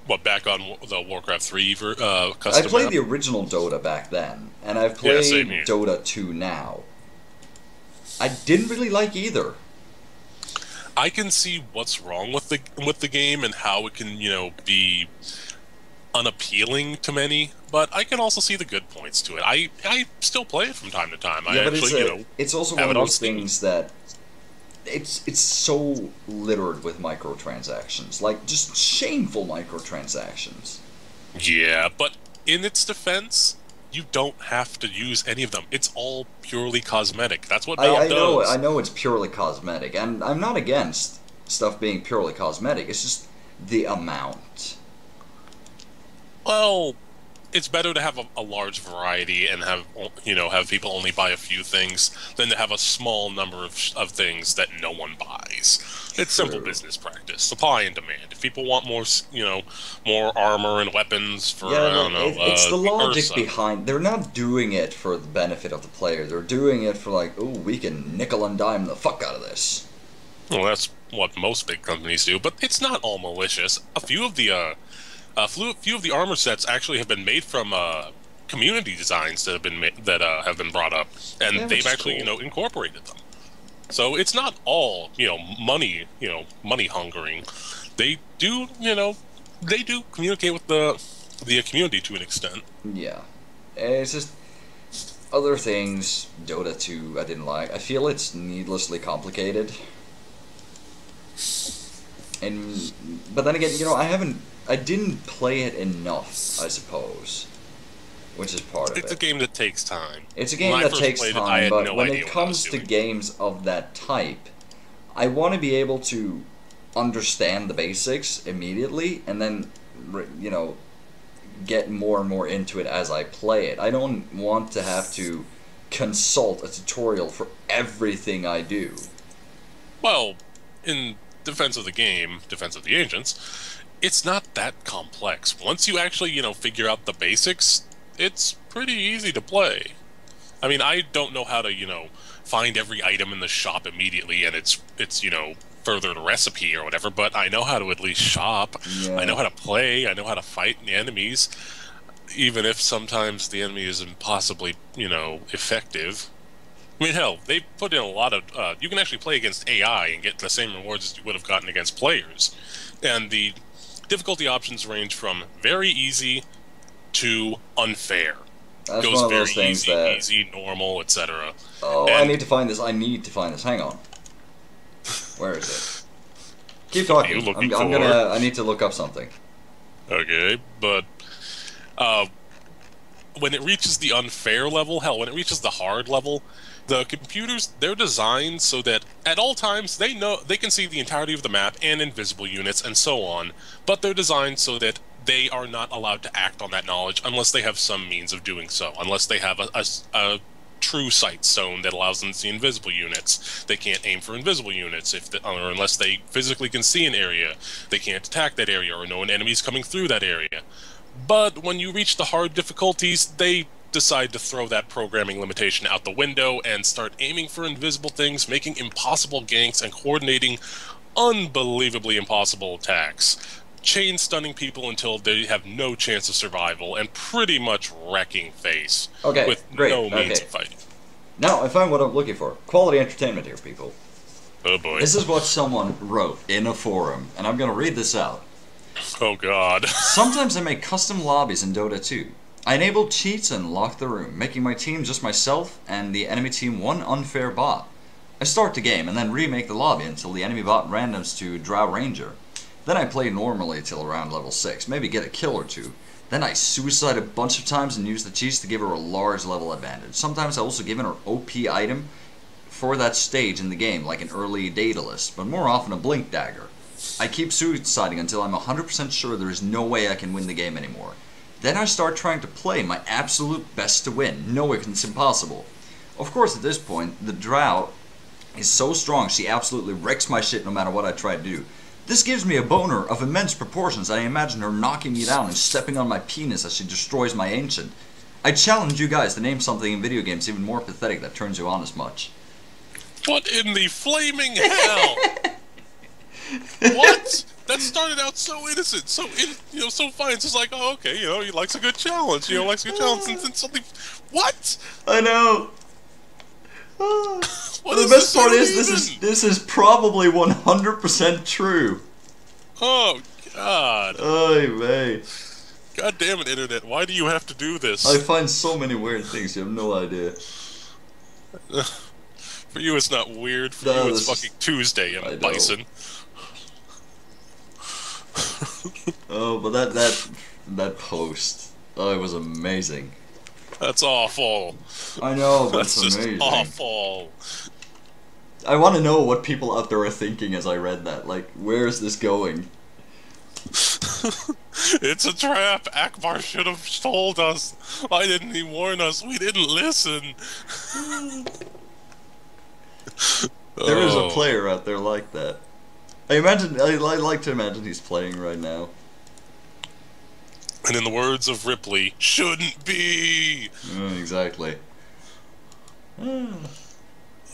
What, back on the Warcraft 3 custom I played map? the original Dota back then, and I've played Dota 2 now. I didn't really like either. I can see what's wrong with the game and how it can, be unappealing to many, but I can also see the good points to it. I still play it from time to time. Yeah, but it's also one of those things that it's so littered with microtransactions, like just shameful microtransactions. Yeah, but in its defense, you don't have to use any of them. It's all purely cosmetic. That's what Valve does. I know it's purely cosmetic, and I'm not against stuff being purely cosmetic. It's just the amount. Well, it's better to have a large variety and have people only buy a few things than to have a small number of things that no one buys. It's simple business practice, supply and demand. If people want more, more armor and weapons for, I don't know, it's the logic behind. They're not doing it for the benefit of the player. They're doing it for like, oh, we can nickel and dime the fuck out of this. Well, that's what most big companies do, but it's not all malicious. A few of the armor sets actually have been made from community designs that have been brought up, and they've actually incorporated them. So it's not all money hungering. They do communicate with the community to an extent. Yeah, it's just other things. Dota 2 I didn't like. I feel it's needlessly complicated. But then again, I didn't play it enough, I suppose, which is part of it. It's a game that takes time. It's a game that takes time, but when it comes to games of that type, I want to be able to understand the basics immediately, and then, get more and more into it as I play it. I don't want to have to consult a tutorial for everything I do. Well, in defense of the game, defense of the ancients, it's not that complex. Once you actually, figure out the basics, it's pretty easy to play. I mean, I don't know how to, find every item in the shop immediately, and it's further the recipe or whatever, but I know how to at least shop. Yeah. I know how to play. I know how to fight the enemies, even if sometimes the enemy is impossibly, effective. I mean, hell, they put in a lot of... you can actually play against AI and get the same rewards as you would have gotten against players. And the difficulty options range from very easy to unfair. That's Goes one of very those things easy, that... easy, normal, etc. Oh, And- I need to find this. Hang on. Where is it? Keep talking. What are you looking I need to look up something. Okay, but when it reaches the unfair level, hell, when it reaches the hard level, the computers, they're designed so that at all times they can see the entirety of the map and invisible units and so on, but they're designed so that they are not allowed to act on that knowledge unless they have some means of doing so, unless they have a true sight zone that allows them to see invisible units. They can't aim for invisible units or unless they physically can see an area. They can't attack that area or know an enemy's coming through that area. But when you reach the hard difficulties, they decide to throw that programming limitation out the window and start aiming for invisible things, making impossible ganks, and coordinating unbelievably impossible attacks. Chain stunning people until they have no chance of survival and pretty much wrecking face with great. no means of fighting. Now I find what I'm looking for. Quality entertainment here, people. Oh boy. This is what someone wrote in a forum, and I'm going to read this out. Oh god. Sometimes I make custom lobbies in Dota 2. I enable cheats and lock the room, making my team just myself and the enemy team one unfair bot. I start the game and then remake the lobby until the enemy bot randoms to Drow Ranger. Then I play normally till around level 6, maybe get a kill or two. Then I suicide a bunch of times and use the cheats to give her a large level advantage. Sometimes I also give her an OP item for that stage in the game, like an early Daedalus, but more often a Blink Dagger. I keep suiciding until I'm 100% sure there is no way I can win the game anymore. Then I start trying to play my absolute best to win, knowing it's impossible. Of course, at this point, the Drow is so strong she absolutely wrecks my shit no matter what I try to do. This gives me a boner of immense proportions. I imagine her knocking me down and stepping on my penis as she destroys my ancient. I challenge you guys to name something in video games even more pathetic that turns you on as much. What in the flaming hell? What? That started out so innocent, so fine. It's just like, oh, okay, he likes a good challenge. Likes a good challenge, and then something. What? I know. What The is best part is even? this is probably 100% true. Oh God. Oy vey. God damn it, internet! Why do you have to do this? I find so many weird things. You have no idea. For you, it's not weird. For No, you, it's this fucking Tuesday I know. in Bison. Oh, but that post, oh, it was amazing. That's awful. I know, but That's it's just amazing. awful. I want to know what people out there are thinking as I read that. Like, where is this going? It's a trap. Akbar should have told us. Why didn't he warn us? We didn't listen. There is a player out there like that. I like to imagine he's playing right now. And in the words of Ripley, shouldn't be. Exactly.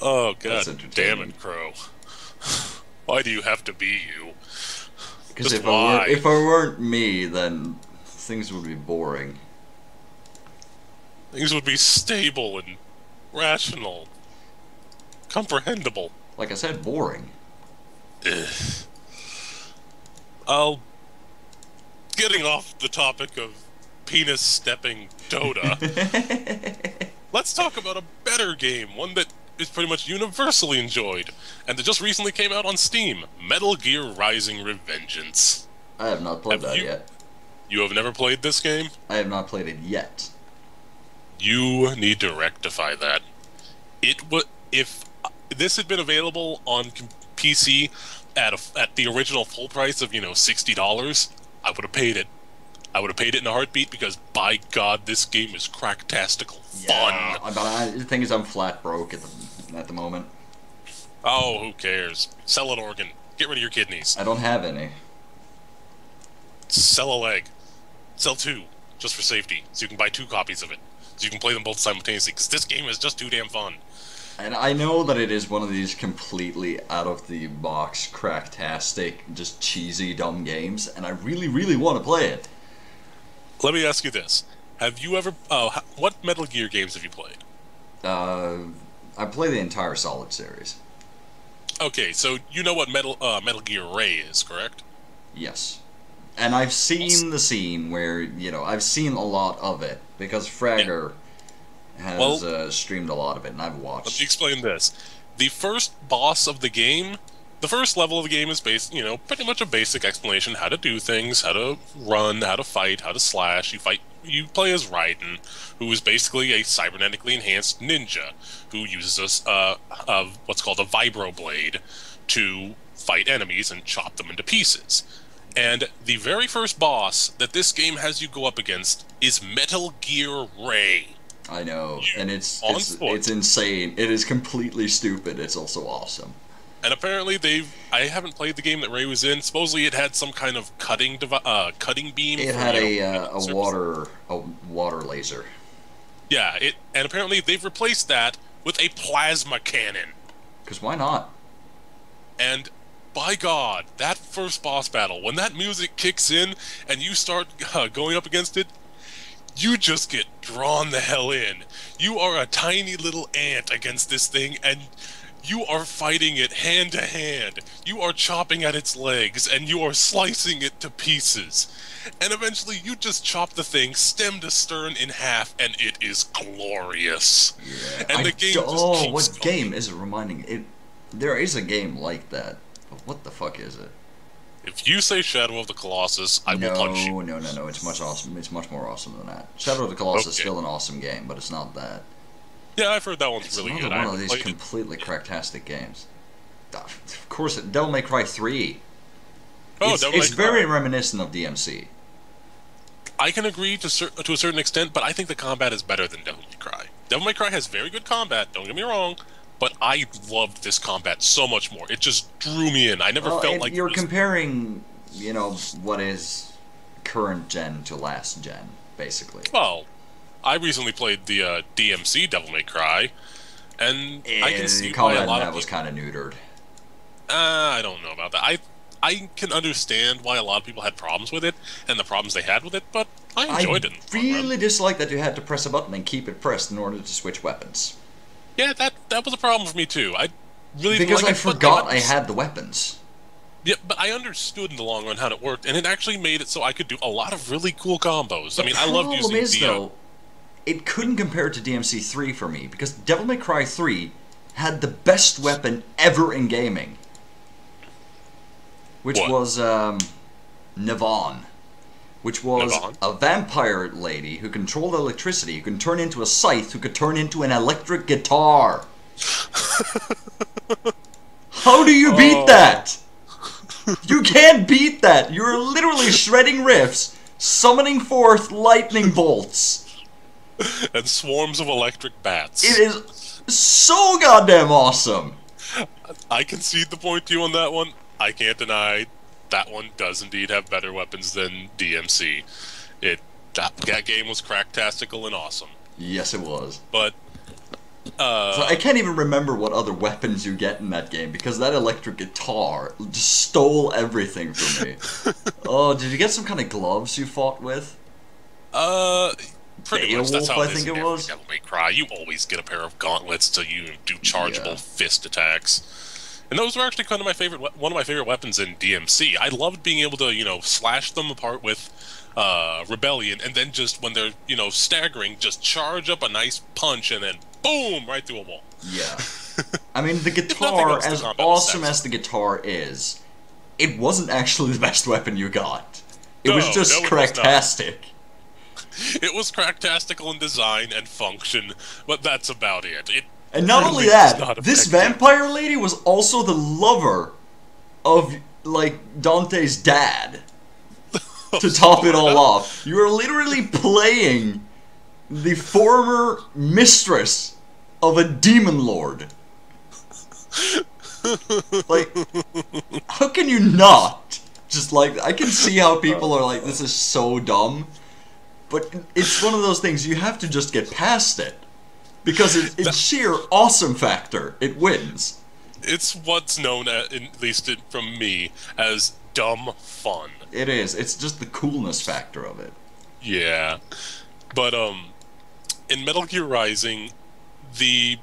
Oh That's god, entertaining. damn it, Crow. Why do you have to be you? Because Just if I weren't me, then things would be boring. Things would be stable and rational, comprehensible. Like I said, boring. Getting off the topic of penis stepping Dota, let's talk about a better game, one that is pretty much universally enjoyed, and that just recently came out on Steam, Metal Gear Rising: Revengeance. I have not played that yet. You have never played this game? I have not played it yet. You need to rectify that. If this had been available on PC at the original full price of $60, I would have paid it. I would have paid it in a heartbeat because, by God, this game is cracktastical fun. Yeah, but the thing is, I'm flat broke at the moment. Oh, who cares? Sell an organ. Get rid of your kidneys. I don't have any. Sell a leg. Sell 2, just for safety, so you can buy 2 copies of it. So you can play them both simultaneously, because this game is just too damn fun. And I know that it is one of these completely out-of-the-box, cracktastic, just cheesy, dumb games, and I really, really want to play it. Let me ask you this. Have you ever... what Metal Gear games have you played? I play the entire Solid series. Okay, so you know what Metal Gear Ray is, correct? Yes. And I've seen the scene where, you know, I've seen a lot of it, because Fragger has streamed a lot of it, and I've watched. Let me explain this. The first boss of the game, the first level of the game is pretty much a basic explanation how to do things, how to run, how to fight, how to slash. You play as Raiden, who is basically a cybernetically enhanced ninja who uses what's called a vibro blade to fight enemies and chop them into pieces. And the very first boss that this game has you go up against is Metal Gear Ray. I know, and it's insane. It is completely stupid. It's also awesome. And apparently I haven't played the game that Ray was in. Supposedly it had some kind of cutting beam. It had a water laser. Yeah, and apparently they've replaced that with a plasma cannon. Because why not? And by God, that first boss battle, when that music kicks in and you start going up against it, you just get drawn the hell in. You are a tiny little ant against this thing, and you are fighting it hand to hand. You are chopping at its legs, and you are slicing it to pieces. And eventually you just chop the thing stem to stern in half, and it is glorious. Yeah. And the game just keeps what going. game is it reminding it? There is a game like that. But what the fuck is it? If you say Shadow of the Colossus, I will punch you. No. It's much awesome. It's much more awesome than that. Shadow of the Colossus is still an awesome game, but it's not that. Yeah, I've heard that one's really good. It's one of these completely cracktastic games. Of course, Devil May Cry 3. It's very reminiscent of DMC. I can agree to a certain extent, but I think the combat is better than Devil May Cry. Devil May Cry has very good combat, don't get me wrong, but I loved this combat so much more. It just drew me in. I never felt like... You're comparing, you know, what is current gen to last gen, basically. Well, I recently played the DMC Devil May Cry, and I can see why a lot of people... was kind of neutered. I don't know about that. I can understand why a lot of people had problems with it, and the problems they had with it, but I enjoyed it. I really dislike that you had to press a button and keep it pressed in order to switch weapons. Yeah, that was a problem for me too. I really because I forgot I had the weapons. Yeah, but I understood in the long run how it worked, and it actually made it so I could do a lot of really cool combos. I mean, I loved using the... though, it couldn't compare to DMC 3 for me, because Devil May Cry 3 had the best weapon ever in gaming. Which was, Navon. Which was a vampire lady who controlled electricity, who can turn into a scythe, who could turn into an electric guitar. How do you beat that? You can't beat that! You're literally shredding riffs, summoning forth lightning bolts. And swarms of electric bats. It is so goddamn awesome! I concede the point to you on that one. I can't deny that one does indeed have better weapons than DMC. That game was cracktastical and awesome. Yes, it was. But so I can't even remember what other weapons you get in that game, because that electric guitar just stole everything from me. Oh, did you get some kind of gloves you fought with? Pretty much. That's how I think it was. Devil May Cry. You always get a pair of gauntlets to do chargeable fist attacks. And those were actually one of my favorite weapons in DMC. I loved being able to, slash them apart with Rebellion, and then just when they're, staggering, just charge up a nice punch and then boom, right through a wall. Yeah. I mean, the guitar, as awesome as the guitar is, it wasn't actually the best weapon you got. It was just cracktastic. It was cracktastical in design and function, but that's about it. And not only that, this vampire lady was also the lover of, Dante's dad. to top it all off. You are literally playing the former mistress of a demon lord. Like, how can you not? Just like, I can see how people are like, this is so dumb. But it's one of those things, you have to just get past it. Because it's sheer awesome factor, it wins. It's what's known, at least from me, as dumb fun. It is. It's just the coolness factor of it. Yeah. But, in Metal Gear Rising, the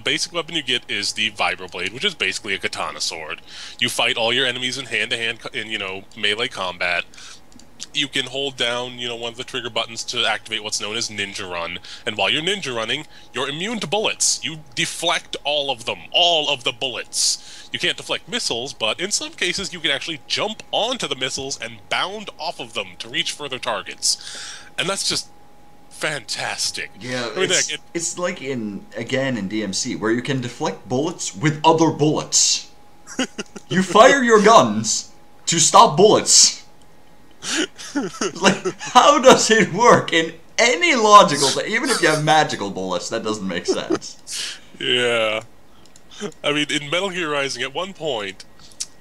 basic weapon you get is the Vibroblade, which is basically a katana sword. You fight all your enemies in hand-to-hand, in, melee combat. You can hold down, one of the trigger buttons to activate what's known as Ninja Run. And while you're Ninja Running, you're immune to bullets. You deflect all of them, all of the bullets. You can't deflect missiles, but in some cases you can actually jump onto the missiles and bound off of them to reach further targets. And that's just fantastic. Yeah, it's like in DMC, where you can deflect bullets with other bullets. You fire your guns to stop bullets. Like, how does it work in any logical thing? Even if you have magical bullets, that doesn't make sense. Yeah. I mean, in Metal Gear Rising, at one point,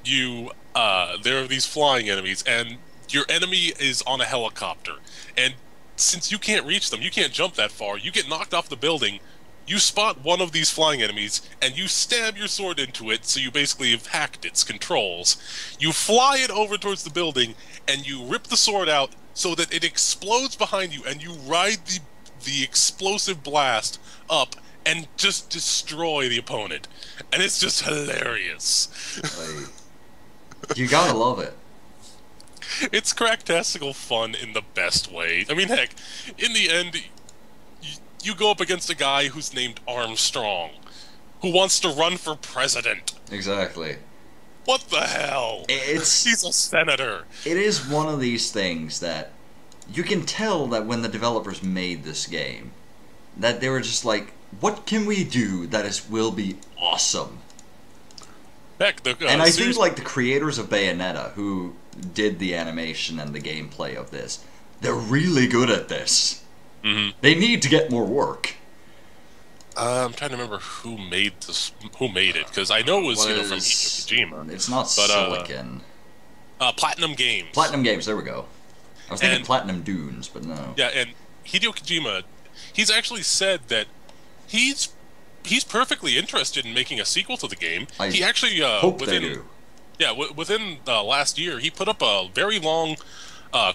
there are these flying enemies, and your enemy is on a helicopter. And since you can't reach them, you can't jump that far, you get knocked off the building, you spot one of these flying enemies, and you stab your sword into it, so you basically have hacked its controls. You fly it over towards the building, and you rip the sword out so that it explodes behind you, and you ride the explosive blast up and just destroy the opponent. And it's just hilarious. You gotta love it. It's cracktastical fun in the best way. I mean, heck, in the end, you go up against a guy who's named Armstrong, who wants to run for president. Exactly. What the hell? He's a senator. It is one of these things that you can tell that when the developers made this game, that they were just like, what can we do that will be awesome? Heck, and I think like the creators of Bayonetta, who did the animation and the gameplay of this, they're really good at this. Mm-hmm. They need to get more work. I'm trying to remember who made it, because I know it was from Hideo Kojima. It's not Silicon. Platinum Games. Platinum Games, there we go. I was thinking Platinum Dunes, but no. Yeah, and Hideo Kojima, he's actually said that he's perfectly interested in making a sequel to the game. He actually hope they do. Yeah, within last year, he put up a very long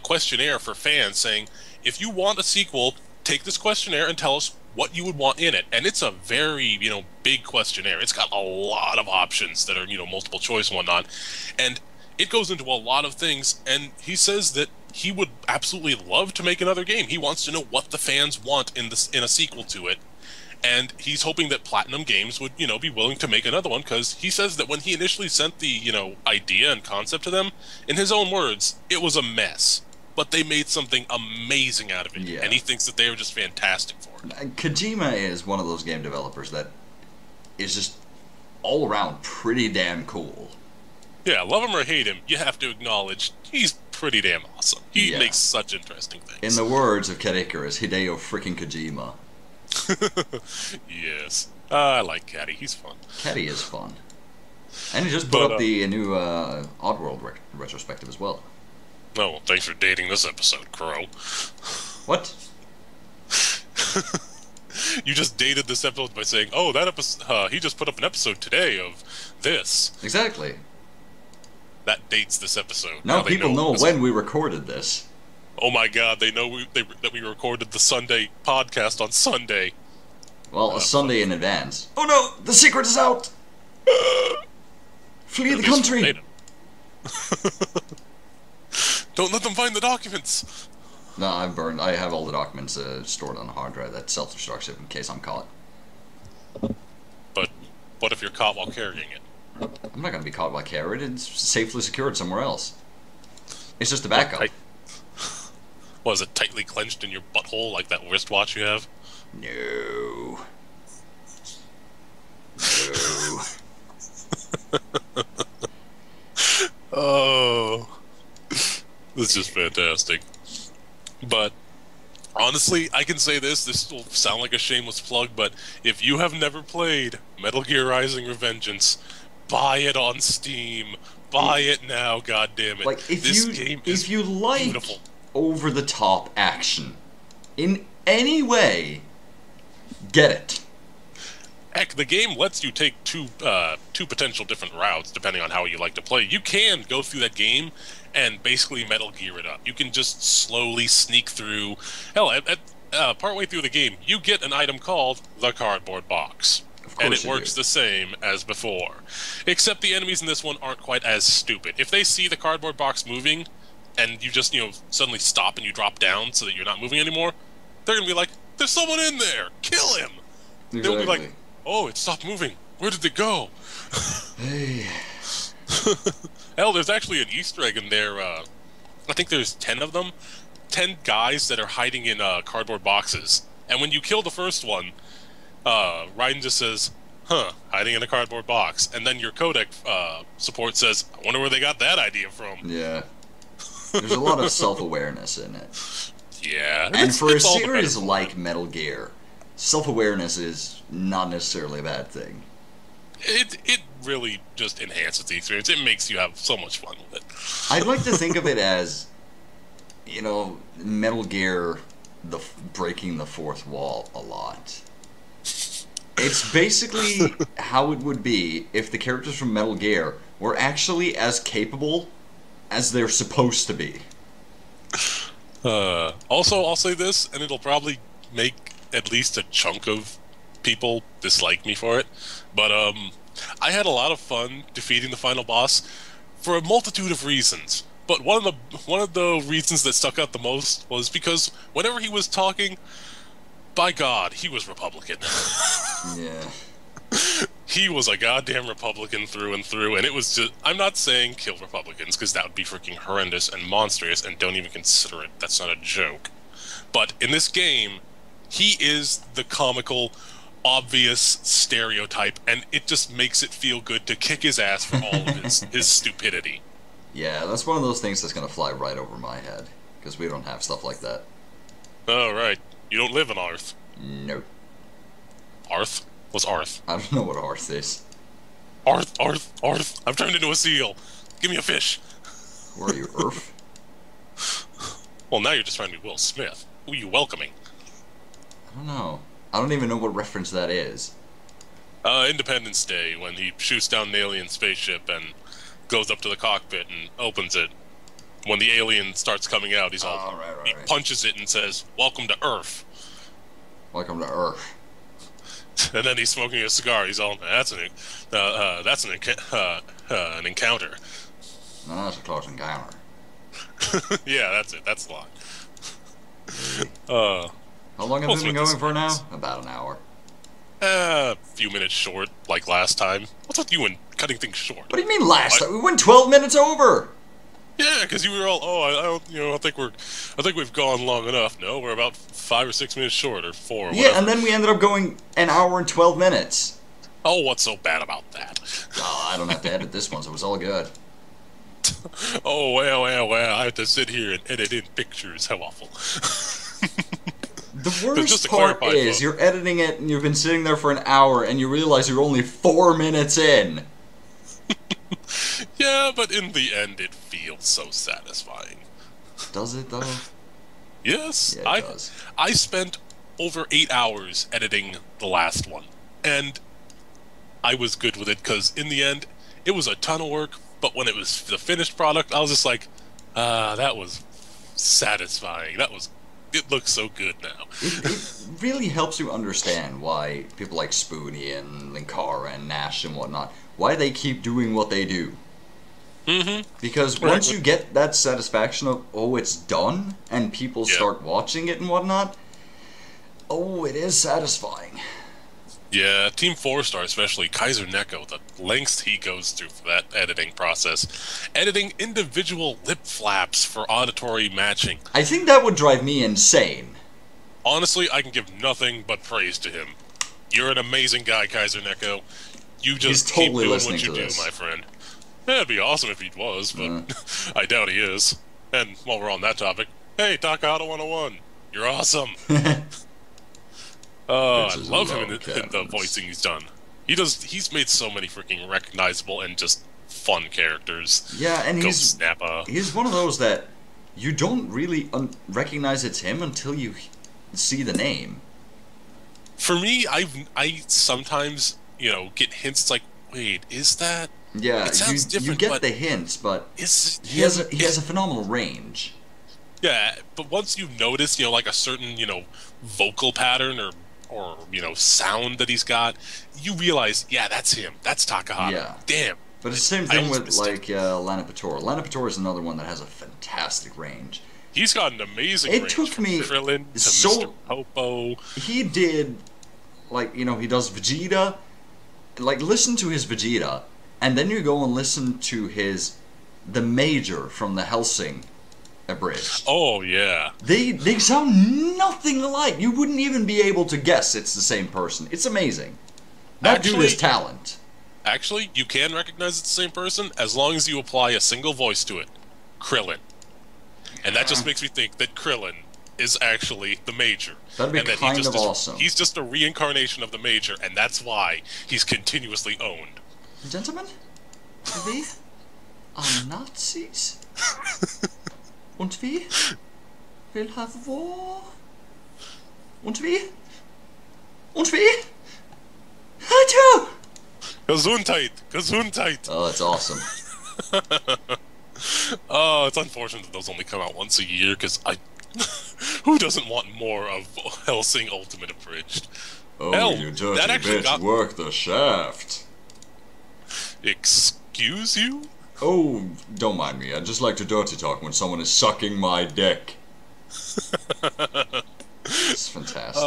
questionnaire for fans saying, if you want a sequel, take this questionnaire and tell us what you would want in it. And it's a very, big questionnaire. It's got a lot of options that are, multiple choice and whatnot. And it goes into a lot of things, and he says that he would absolutely love to make another game. He wants to know what the fans want in a sequel to it. And he's hoping that Platinum Games would, be willing to make another one, because he says that when he initially sent the, idea and concept to them, in his own words, it was a mess. But they made something amazing out of it, and he thinks that they were just fantastic for it. Kojima is one of those game developers that is just all around pretty damn cool. Yeah, love him or hate him, you have to acknowledge he's pretty damn awesome. He makes such interesting things. In the words of Cat Icarus, Hideo freaking Kojima. Yes. I like Catty, he's fun. Catty is fun. And he just put up the new Oddworld retrospective as well. Oh, well, thanks for dating this episode, Crow. What? You just dated this episode by saying, oh, that episode, he just put up an episode today of this. Exactly. That dates this episode. Now people know when we recorded this. Oh my god, they know that we recorded the Sunday podcast on Sunday. Well, a Sunday in advance. Oh no, the secret is out! Flee the country! Don't let them find the documents! No, I have all the documents stored on a hard drive that self-destructs it in case I'm caught. But what if you're caught while carrying it? I'm not going to be caught while carrying it. It's safely secured somewhere else. It's just a backup. Was it tightly clenched in your butthole like that wristwatch you have? No. No. Oh. It's just fantastic. But honestly, I can say this. This will sound like a shameless plug, but if you have never played Metal Gear Rising: Revengeance, buy it on Steam. Buy it now, goddammit. Like, if you like beautiful. over-the-top action in any way, get it. Heck, the game lets you take two potential different routes depending on how you like to play. You can go through that game and basically Metal Gear it up. You can just slowly sneak through. Hell, partway through the game, you get an item called the cardboard box. And it works the same as before. Except the enemies in this one aren't quite as stupid. If they see the cardboard box moving, and you just, suddenly stop and you drop down so that you're not moving anymore, they're gonna be like, there's someone in there! Kill him! Exactly. They'll be like, oh, it stopped moving. Where did it go? Hey. Hell, there's actually an Easter egg in there. I think there's 10 of them. 10 guys that are hiding in cardboard boxes. And when you kill the first one, Raiden just says, hiding in a cardboard box. And then your codec support says, I wonder where they got that idea from. Yeah. There's a lot of self-awareness in it. Yeah. And for a series like Metal Gear, self-awareness is not necessarily a bad thing. It really just enhances the experience. It makes you have so much fun with it. I'd like to think of it as, Metal Gear, breaking the fourth wall a lot. It's basically how it would be if the characters from Metal Gear were actually as capable as they're supposed to be. Also, I'll say this, and it'll probably make at least a chunk of people dislike me for it, but I had a lot of fun defeating the final boss for a multitude of reasons. But one of the reasons that stuck out the most was because whenever he was talking, by God, he was Republican. Yeah. He was a goddamn Republican through and through, and it was just... I'm not saying kill Republicans, because that would be freaking horrendous and monstrous, and don't even consider it. That's not a joke. But in this game, he is the comical, obvious stereotype, and it just makes it feel good to kick his ass for all of his stupidity. Yeah, that's one of those things that's going to fly right over my head, because we don't have stuff like that. Oh, right. You don't live in Arth. Nope. Arth? What's Arth? I don't know what Arth is. Arth. I've turned into a seal. Give me a fish. Where are you, Earth? Well, now you're just trying to be Will Smith. Who are you welcoming? I don't know. I don't even know what reference that is. Independence Day, when he shoots down an alien spaceship and goes up to the cockpit and opens it. When the alien starts coming out, he's all... he punches it and says, "Welcome to Earth." Welcome to Earth. And then he's smoking a cigar. He's all, that's an encounter. No, that's a close encounter. Yeah, that's it. That's a lot. How long have we been going for now? About an hour. A few minutes short, like last time. What's with you and cutting things short? What do you mean last time? We went 12 minutes over! Yeah, because you were all, I think we've gone long enough. No, we're about 5 or 6 minutes short, or 4, or yeah, whatever. and then we ended up going an hour and 12 minutes. Oh, what's so bad about that? Oh, I don't have to edit this one, so it was all good. Oh, well, I have to sit here and edit in pictures. How awful. The worst part is, you're editing it, and you've been sitting there for an hour, and you realize you're only 4 minutes in. Yeah, but in the end, it feels so satisfying. Does it, though? Yes. Yeah, it does. I spent over 8 hours editing the last one, and I was good with it, because in the end, it was a ton of work, but when it was the finished product, I was just like, that was satisfying. It looks so good now. It really helps you understand why people like Spoony and Linkara and Nash and whatnot, why they keep doing what they do. Mm-hmm. Because once you get that satisfaction of, oh, it's done, and people start watching it and whatnot, oh, it is satisfying. Yeah, Team 4-Star especially, Kaiser Neko, the lengths he goes through for that editing process. Editing individual lip flaps for auditory matching. I think that would drive me insane. Honestly, I can give nothing but praise to him. You're an amazing guy, Kaiser Neko. You just totally keep doing what you do, my friend. Yeah, it'd be awesome if he was, but I doubt he is. And while we're on that topic, hey, Takahata 101, you're awesome. I Bitches love him love in the Kevin's. voicing he's done. He's made so many freaking recognizable and just fun characters. Yeah, and Ghost Snappa. he's one of those that you don't really recognize it's him until you see the name. For me, I sometimes, get hints. It's like, wait, is that? Yeah, It sounds you different, get but the hints, but is he has a phenomenal range. Yeah, but once you notice, like a certain, vocal pattern or sound that he's got, you realize, yeah, that's him. That's Takahata. Yeah. Damn. But it's the same I thing almost with missed it. Lana Pator. Lana Pator is another one that has a fantastic range. He's got an amazing It range took from me Krillin to so- Mr. Popo. He did, he does Vegeta. Like, listen to his Vegeta, and then you go and listen to the Major from the Hellsing abridged. Oh, yeah. They sound nothing alike. You wouldn't even be able to guess it's the same person. It's amazing. That dude Actually- is talent. Actually, you can recognize it's the same person as long as you apply a single voice to it. Krillin. And that just makes me think that Krillin is actually the Major. That'd be and that kind of awesome. He's just a reincarnation of the Major, and that's why he's continuously owned. Gentlemen, we are Nazis. Und wir will have war. Und wir Hachu! Gesundheit! Gesundheit! Oh, that's awesome. Oh, it's unfortunate that those only come out once a year, because who doesn't want more of Hellsing Ultimate Abridged? Oh, Hell, you dirty that actually bitch, got- work the shaft. Excuse you? Oh, don't mind me. I just like to dirty talk when someone is sucking my dick. It's fantastic.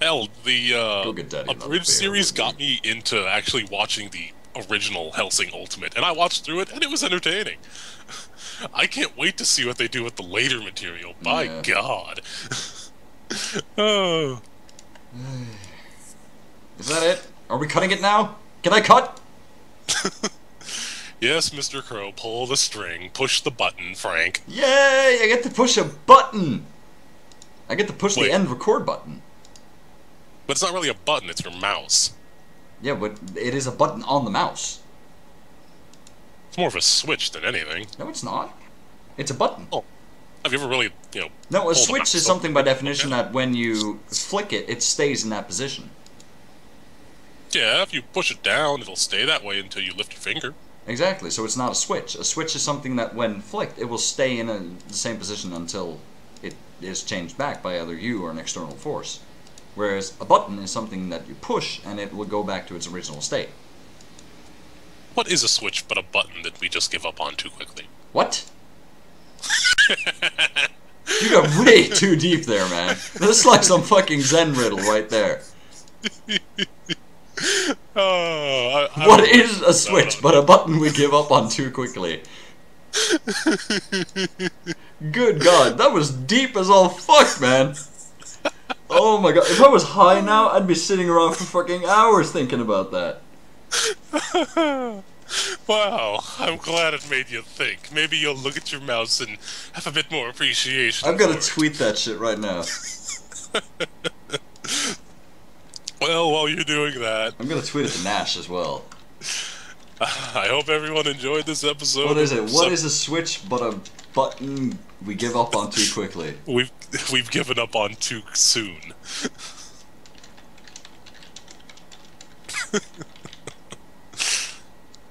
Hell, the Go get daddy another Abridged beer, series would got you? me into actually watching the original Hellsing Ultimate, and I watched through it, and it was entertaining. I can't wait to see what they do with the later material. By Yeah. God. Oh. Is that it? Are we cutting it now? Can I cut? Yes, Mr. Crow, pull the string, push the button, Frank. Yay! I get to push a button! I get to push Wait. the end record button. But it's not really a button, it's your mouse. Yeah, but it is a button on the mouse. It's more of a switch than anything. No, it's not. It's a button. Oh. Have you ever really, No, a hold the switch mouse is over? something by definition Okay. that when you flick it, it stays in that position. Yeah, if you push it down, it'll stay that way until you lift your finger. Exactly, so it's not a switch. A switch is something that when flicked, it will stay in the same position until it is changed back by either you or an external force. Whereas a button is something that you push and it will go back to its original state. What is a switch but a button that we just give up on too quickly? What? You got way too deep there, man. This is like some fucking Zen riddle right there. What is a switch but a button we give up on too quickly? Good God, that was deep as all fuck, man. Oh my God, if I was high now, I'd be sitting around for fucking hours thinking about that. Wow, I'm glad it made you think. Maybe you'll look at your mouse and have a bit more appreciation. I've got for to it. tweet that shit right now. Well, while you're doing that, I'm gonna tweet it to Nash as well. I hope everyone enjoyed this episode. What is it? of What is a switch but a button we give up on too quickly? We've given up on too soon.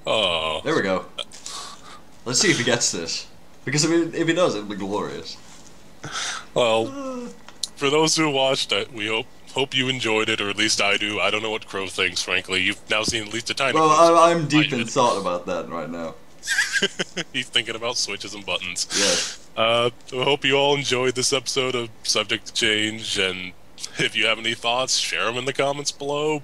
Oh. There we go. Let's see if he gets this. Because if he does, it'll be glorious. Well, for those who watched it, we hope you enjoyed it, or at least I do. I don't know what Crow thinks, frankly. You've now seen at least a tiny Well, glimpse of I'm what deep I in did. thought about that right now. He's thinking about switches and buttons. Yes. I hope you all enjoyed this episode of Subject to Change, and if you have any thoughts, share them in the comments below.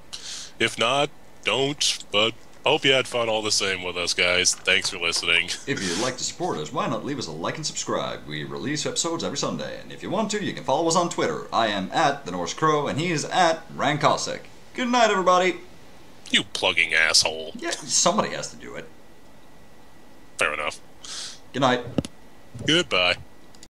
If not, don't, but I hope you had fun all the same with us, guys. Thanks for listening. If you'd like to support us, why not leave us a like and subscribe? We release episodes every Sunday, and if you want to, you can follow us on Twitter. I am at the Norse Crow, and he is at Rankosek. Good night, everybody. You plugging asshole. Yeah, somebody has to do it. Fair enough. Good night. Goodbye.